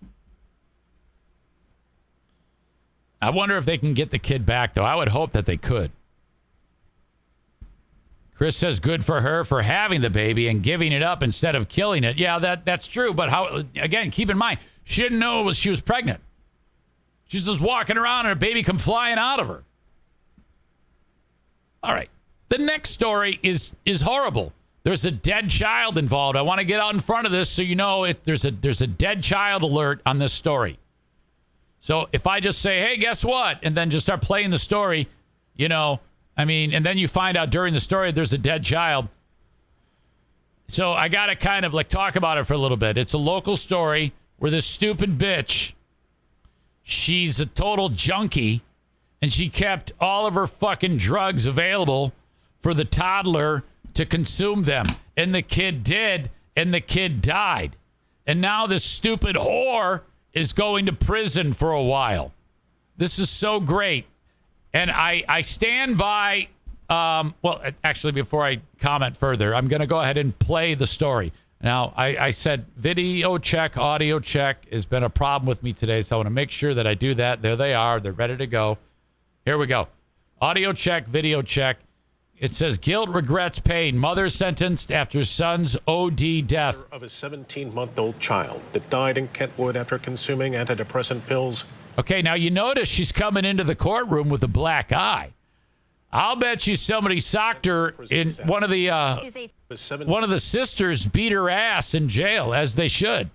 I wonder if they can get the kid back, though. I would hope that they could. Chris says good for her for having the baby and giving it up instead of killing it. Yeah, that's true. But how? Again, keep in mind, she didn't know she was pregnant. She's just walking around and a baby come flying out of her. All right. The next story is horrible. There's a dead child involved. I want to get out in front of this so you know there's a dead child alert on this story. So if I just say, hey, guess what? And then just start playing the story, and then you find out during the story there's a dead child. So I got to kind of talk about it for a little bit. It's a local story where this stupid bitch, she's a total junkie, and she kept all of her fucking drugs available for the toddler to consume them. And the kid did, and the kid died. And now this stupid whore is going to prison for a while. This is so great. And I stand by, actually, before I comment further, I'm going to go ahead and play the story. Now, I said video check, audio check has been a problem with me today, so I want to make sure that I do that. There they are. They're ready to go. Here we go. Audio check, video check. It says guilt, regrets, pain. Mother sentenced after son's OD death. Of a 17-month-old child that died in Kentwood after consuming antidepressant pills. Okay, now you notice she's coming into the courtroom with a black eye. I'll bet you somebody socked her in one of the sisters beat her ass in jail, as they should.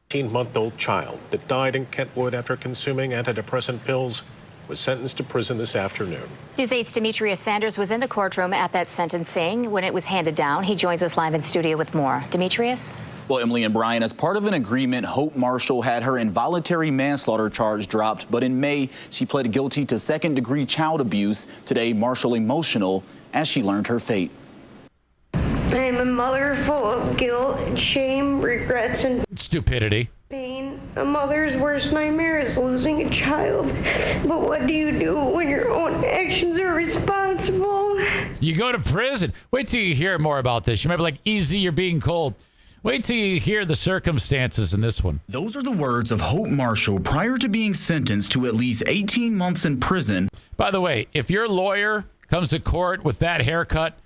17-month-old child that died in Kentwood after consuming antidepressant pills was sentenced to prison this afternoon. News 8's Demetrius Sanders was in the courtroom at that sentencing when it was handed down. He joins us live in studio with more. Demetrius? Well, Emily and Brian, as part of an agreement, Hope Marshall had her involuntary manslaughter charge dropped. But in May, she pled guilty to second-degree child abuse. Today, Marshall emotional as she learned her fate. I am a mother full of guilt, shame, regrets, and stupidity. Pain. A mother's worst nightmare is losing a child. But what do you do when your own actions are responsible? You go to prison. Wait till you hear more about this. You might be like, easy, you're being cold. Wait till you hear the circumstances in this one. Those are the words of Hope Marshall prior to being sentenced to at least 18 months in prison. By the way, if your lawyer comes to court with that haircut,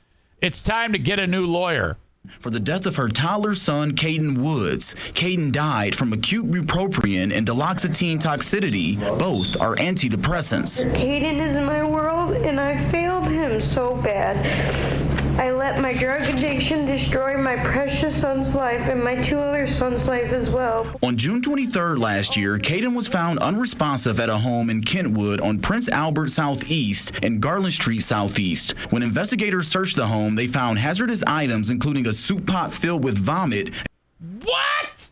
it's time to get a new lawyer. For the death of her toddler son, Caden Woods. Caden died from acute bupropion and duloxetine toxicity. Both are antidepressants. Caden is in my world, and I failed him so bad. I let my drug addiction destroy my precious son's life and my two other sons' life as well. On June 23rd last year, Caden was found unresponsive at a home in Kentwood on Prince Albert Southeast and Garland Street Southeast. When investigators searched the home, they found hazardous items, including a soup pot filled with vomit. What?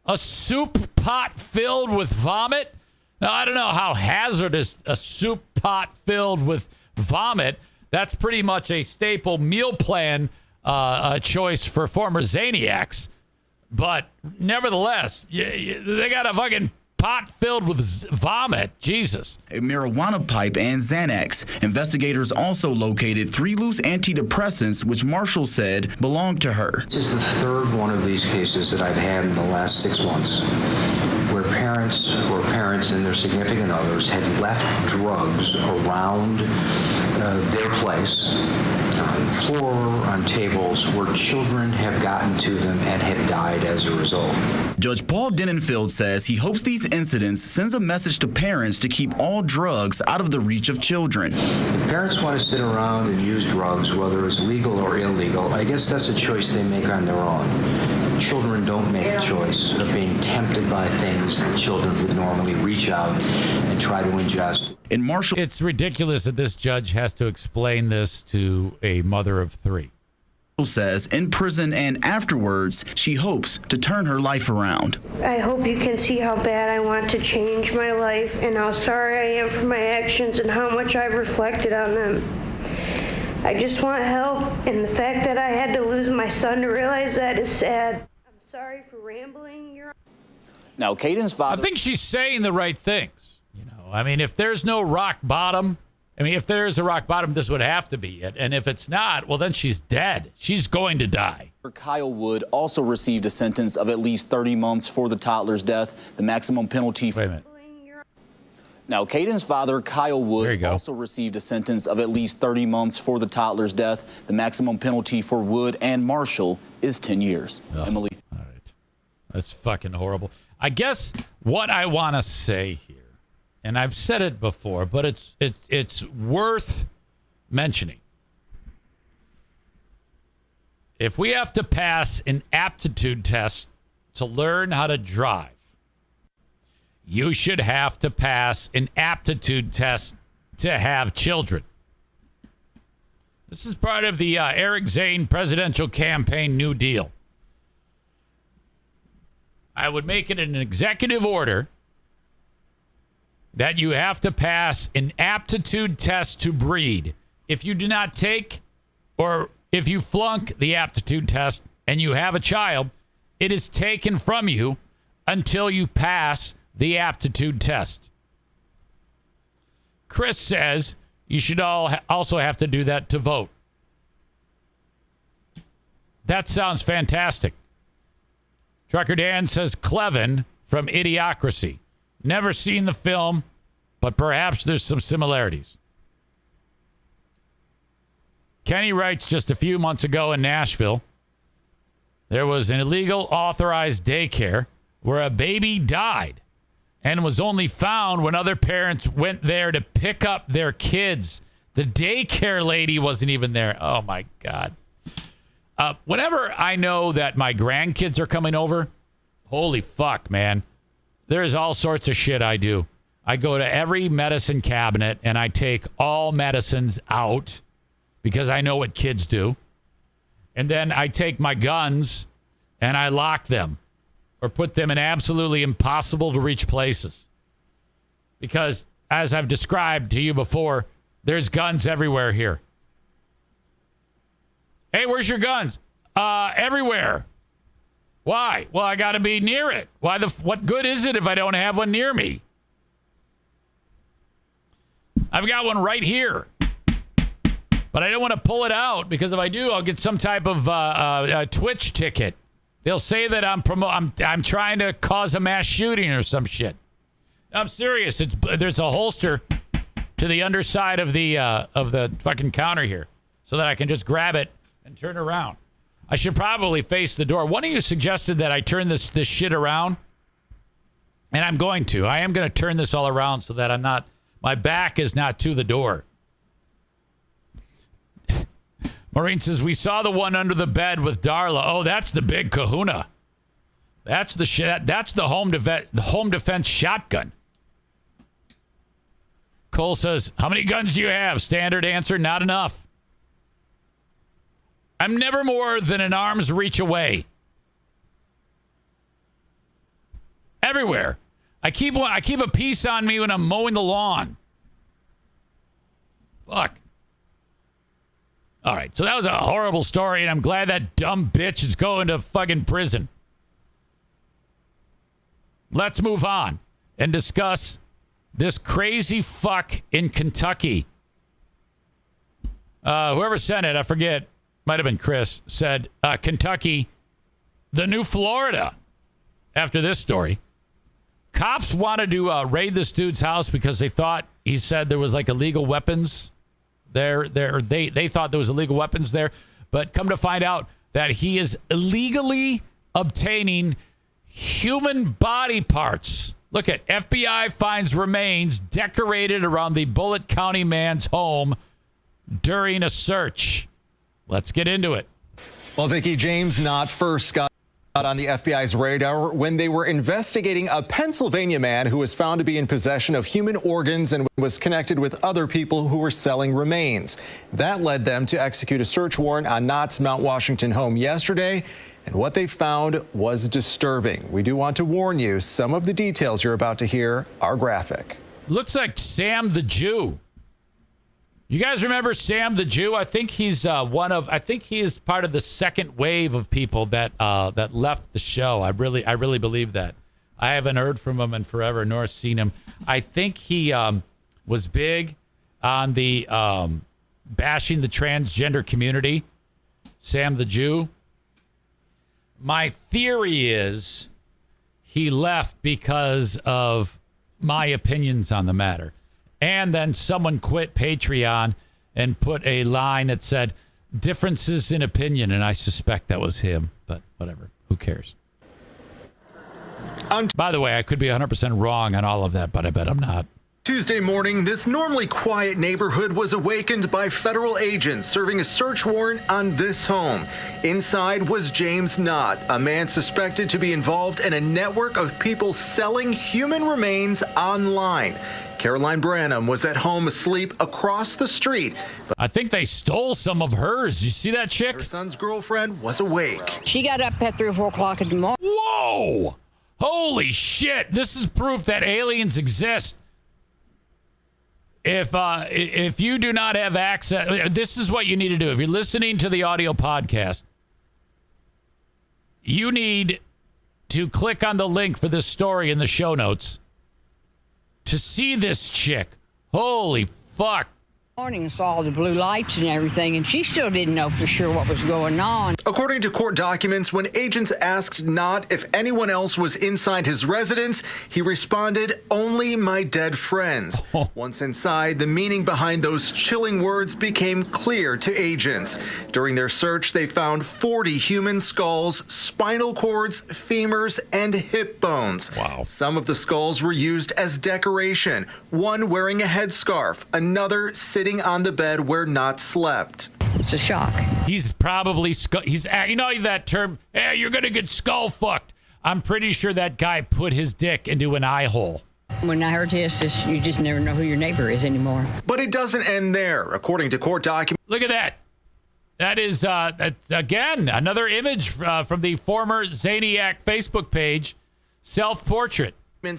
A soup pot filled with vomit? Now, I don't know how hazardous a soup pot filled with vomit. That's pretty much a staple meal plan choice for former Zaniacs. But nevertheless, they got a fucking pot filled with vomit. Jesus. A marijuana pipe and Xanax. Investigators also located 3 loose antidepressants, which Marshall said belonged to her. This is the third one of these cases that I've had in the last 6 months, where parents or parents and their significant others have left drugs around their place, on the floor, on tables, where children have gotten to them and have died as a result. Judge Paul Denenfield says he hopes these incidents sends a message to parents to keep all drugs out of the reach of children. If parents want to sit around and use drugs, whether it's legal or illegal, I guess that's a choice they make on their own. Children don't make a choice of being tempted by things that children would normally reach out and try to ingest. In Marshall, it's ridiculous that this judge has to explain this to a mother of 3. Says in prison and afterwards, she hopes to turn her life around. I hope you can see how bad I want to change my life and how sorry I am for my actions and how much I've reflected on them. I just want help, and the fact that I had to lose my son to realize that is sad. I'm sorry for rambling. Now, Caden's father... I think she's saying the right things. I mean, if there's no rock bottom, if there is a rock bottom, this would have to be it. And if it's not, well, then she's dead. She's going to die. Kyle Wood also received a sentence of at least 30 months for the toddler's death. The maximum penalty... Wait a minute. Now, Caden's father, Kyle Wood, also received a sentence of at least 30 months for the toddler's death. The maximum penalty for Wood and Marshall is 10 years. Oh, Emily. All right. That's fucking horrible. I guess what I want to say here and I've said it before, but it's worth mentioning. If we have to pass an aptitude test to learn how to drive, you should have to pass an aptitude test to have children. This is part of the Eric Zane presidential campaign New Deal. I would make it an executive order that you have to pass an aptitude test to breed. If you do not take, or if you flunk the aptitude test and you have a child, it is taken from you until you pass the aptitude test. Chris says you should also have to do that to vote. That sounds fantastic. Trucker Dan says Clevin from Idiocracy. Never seen the film, but perhaps there's some similarities. Kenny writes, just a few months ago in Nashville, there was an illegal authorized daycare where a baby died and was only found when other parents went there to pick up their kids. The daycare lady wasn't even there. Oh, my God. Whenever I know that my grandkids are coming over, holy fuck, man. There's all sorts of shit I do. I go to every medicine cabinet and I take all medicines out because I know what kids do. And then I take my guns and I lock them or put them in absolutely impossible to reach places. Because as I've described to you before, there's guns everywhere here. Hey, where's your guns? Everywhere. Why? Well, I got to be near it. What good is it if I don't have one near me? I've got one right here. But I don't want to pull it out because if I do, I'll get some type of Twitch ticket. They'll say that I'm trying to cause a mass shooting or some shit. I'm serious. There's a holster to the underside of the fucking counter here so that I can just grab it and turn around. I should probably face the door. One of you suggested that I turn this shit around, and I'm going to. I am going to turn this all around so that my back is not to the door. Maureen says, we saw the one under the bed with Darla. Oh, that's the big kahuna. That's the shit. That's the home defense shotgun. Cole says, how many guns do you have? Standard answer, not enough. I'm never more than an arm's reach away. Everywhere. I keep a piece on me when I'm mowing the lawn. Fuck. All right, so that was a horrible story, and I'm glad that dumb bitch is going to fucking prison. Let's move on and discuss this crazy fuck in Kentucky. Whoever sent it, I forget. Might have been Chris, said Kentucky, the new Florida. After this story, cops wanted to raid this dude's house because they thought he said there was like illegal weapons there. They thought there was illegal weapons there, but come to find out that he is illegally obtaining human body parts. Look at FBI finds remains decorated around the Bullitt County man's home during a search. Let's get into it. Well, Vicki, James Knott first got on the FBI's radar when they were investigating a Pennsylvania man who was found to be in possession of human organs and was connected with other people who were selling remains. That led them to execute a search warrant on Knott's Mount Washington home yesterday, and what they found was disturbing. We do want to warn you, some of the details you're about to hear are graphic. Looks like Sam the Jew. You guys remember Sam the Jew? I think he's I think he is part of the second wave of people that left the show. I really believe that. I haven't heard from him in forever, nor seen him. I think he was big on the bashing the transgender community. Sam the Jew. My theory is he left because of my opinions on the matter. And then someone quit Patreon and put a line that said, differences in opinion. And I suspect that was him, but whatever. Who cares? By the way, I could be 100% wrong on all of that, but I bet I'm not. Tuesday morning, this normally quiet neighborhood was awakened by federal agents serving a search warrant on this home. Inside was James Knott, a man suspected to be involved in a network of people selling human remains online. Caroline Branham was at home asleep across the street. I think they stole some of hers. You see that chick? Her son's girlfriend was awake. She got up at 3 or 4 o'clock in the morning. Whoa! Holy shit! This is proof that aliens exist. If you do not have access, this is what you need to do. If you're listening to the audio podcast, you need to click on the link for this story in the show notes to see this chick. Holy fuck. Morning and saw all the blue lights and everything, and she still didn't know for sure what was going on. According to court documents, when agents asked Knott if anyone else was inside his residence, he responded, "Only my dead friends." Once inside, the meaning behind those chilling words became clear to agents. During their search, they found 40 human skulls, spinal cords, femurs, and hip bones. Wow. Some of the skulls were used as decoration, one wearing a headscarf, another sitting on the bed where Knott slept. It's a shock. He's probably, you know that term, hey, you're going to get skull fucked. I'm pretty sure that guy put his dick into an eye hole. When I heard this, you just never know who your neighbor is anymore. But it doesn't end there. According to court documents. Look at that. That is, again, another image from the former Zaniac Facebook page, self-portrait.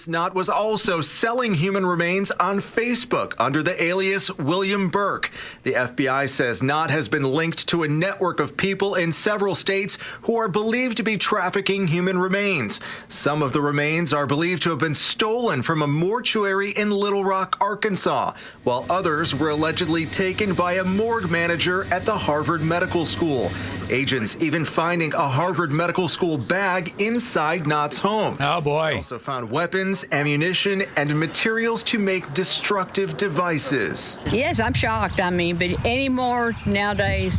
Knott was also selling human remains on Facebook under the alias William Burke. The FBI says Knott has been linked to a network of people in several states who are believed to be trafficking human remains. Some of the remains are believed to have been stolen from a mortuary in Little Rock, Arkansas, while others were allegedly taken by a morgue manager at the Harvard Medical School. Agents even finding a Harvard Medical School bag inside Knott's home. Oh, boy. They also found weapons, ammunition, and materials to make destructive devices. Yes, I'm shocked. I mean, but anymore nowadays,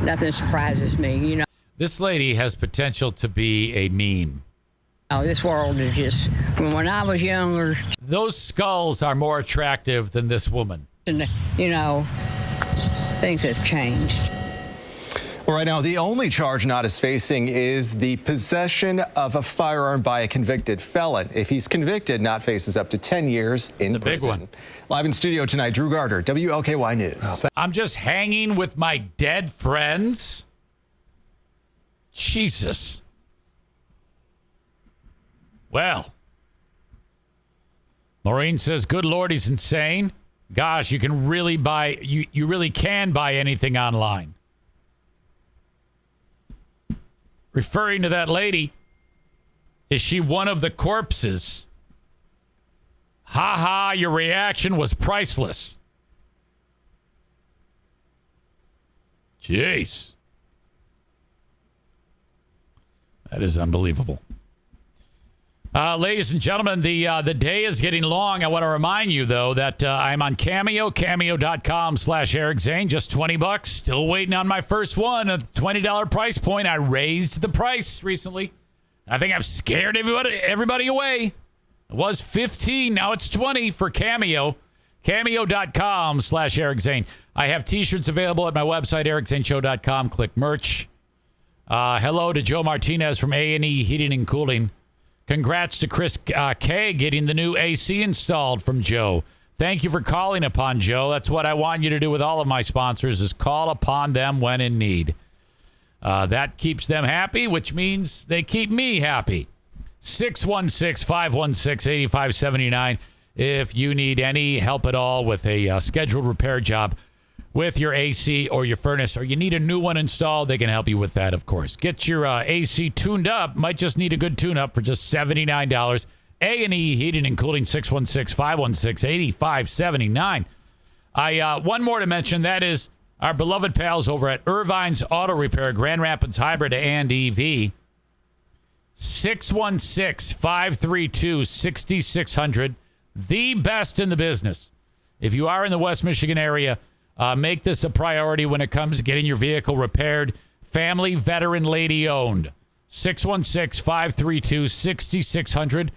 nothing surprises me, you know. This lady has potential to be a meme. Oh, this world is just, when I was younger. Those skulls are more attractive than this woman. And, you know, things have changed. Well, right now, the only charge Knott is facing is the possession of a firearm by a convicted felon. If he's convicted, Knott faces up to 10 years in prison. Big one. Live in studio tonight, Drew Gardner, WLKY News. I'm just hanging with my dead friends. Jesus. Well, Maureen says, good Lord, he's insane. Gosh, you can really buy, you really can buy anything online. Referring to that lady, is she one of the corpses? Ha ha, your reaction was priceless. Jeez. That is unbelievable. Ladies and gentlemen, the day is getting long. I want to remind you, though, that I'm on Cameo, cameo.com/Eric Zane, just $20. Still waiting on my first one at the $20 price point. I raised the price recently. I think I've scared everybody away. It was $15, now it's $20 for Cameo. Cameo.com/Eric Zane. I have T-shirts available at my website, ericzaneshow.com. Click merch. Hello to Joe Martinez from A&E Heating and Cooling. Congrats to Chris K getting the new AC installed from Joe. Thank you for calling upon Joe. That's what I want you to do with all of my sponsors, is call upon them when in need. That keeps them happy, which means they keep me happy. 616-516-8579. If you need any help at all with a scheduled repair job with your AC or your furnace, or you need a new one installed, they can help you with that, of course. Get your AC tuned up. Might just need a good tune-up for just $79. A&E Heating and Cooling, 616-516-8579. One more to mention, that is our beloved pals over at Irvine's Auto Repair, Grand Rapids Hybrid and EV. 616-532-6600. The best in the business. If you are in the West Michigan area, make this a priority when it comes to getting your vehicle repaired. Family veteran lady owned. 616-532-6600.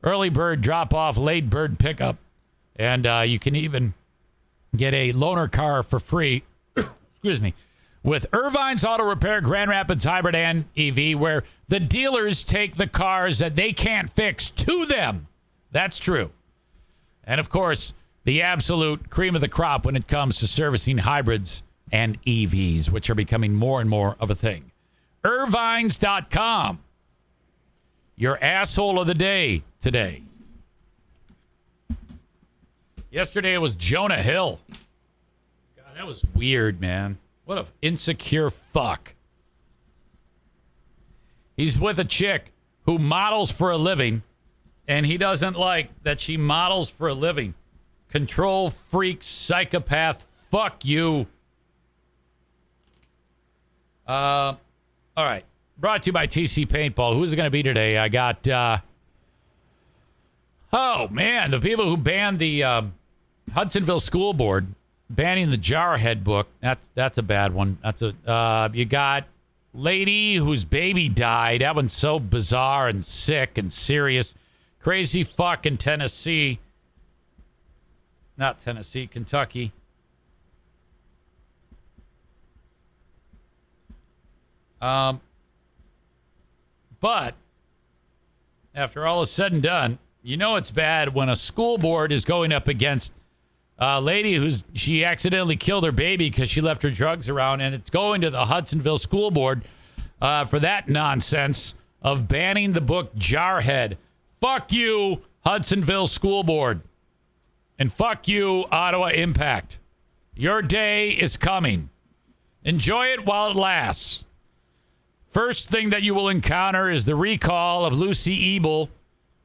Early bird drop off, late bird pickup. And you can even get a loaner car for free. Excuse me. With Irvine's Auto Repair Grand Rapids Hybrid and EV, where the dealers take the cars that they can't fix to them. That's true. And, of course, the absolute cream of the crop when it comes to servicing hybrids and EVs, which are becoming more and more of a thing. Irvines.com. Your asshole of the day today. Yesterday it was Jonah Hill. God, that was weird, man. What an insecure fuck. He's with a chick who models for a living, and he doesn't like that she models for a living. Control freak, psychopath, fuck you. All right. Brought to you by TC Paintball. Who's it going to be today? I got, the people who banned the Hudsonville School Board. Banning the Jarhead book, that's a bad one. That's you got lady whose baby died. That one's so bizarre and sick and serious. Crazy fuck in Tennessee. Not Tennessee, Kentucky. But after all is said and done, you know it's bad when a school board is going up against a lady she accidentally killed her baby because she left her drugs around, and it's going to the Hudsonville School Board for that nonsense of banning the book Jarhead. Fuck you, Hudsonville School Board. And fuck you, Ottawa Impact. Your day is coming. Enjoy it while it lasts. First thing that you will encounter is the recall of Lucy Ebel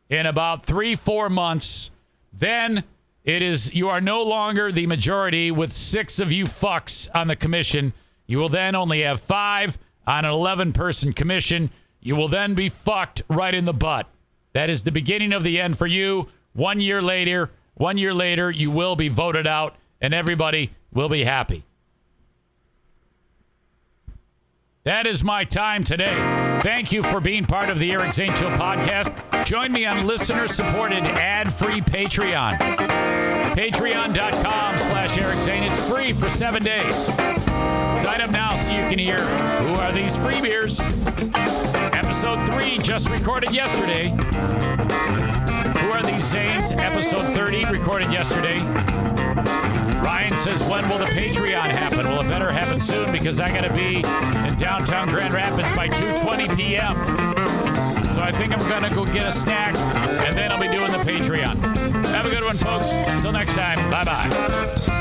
in about 3-4 months. Then you are no longer the majority with 6 of you fucks on the commission. You will then only have 5 on an 11-person commission. You will then be fucked right in the butt. That is the beginning of the end for you. 1 year later, you will be voted out, and everybody will be happy. That is my time today. Thank you for being part of the Eric Zane Show podcast. Join me on listener-supported ad-free Patreon. Patreon.com/Eric Zane. It's free for 7 days. Sign up now so you can hear Who Are These Free Beers? Episode 3 just recorded yesterday. Who Are These Zanes? Episode 30 recorded yesterday. Ryan says, when will the Patreon happen? Well, it better happen soon because I got to be in downtown Grand Rapids by 2:20 p.m. So I think I'm going to go get a snack, and then I'll be doing the Patreon. Have a good one, folks. Until next time, bye-bye.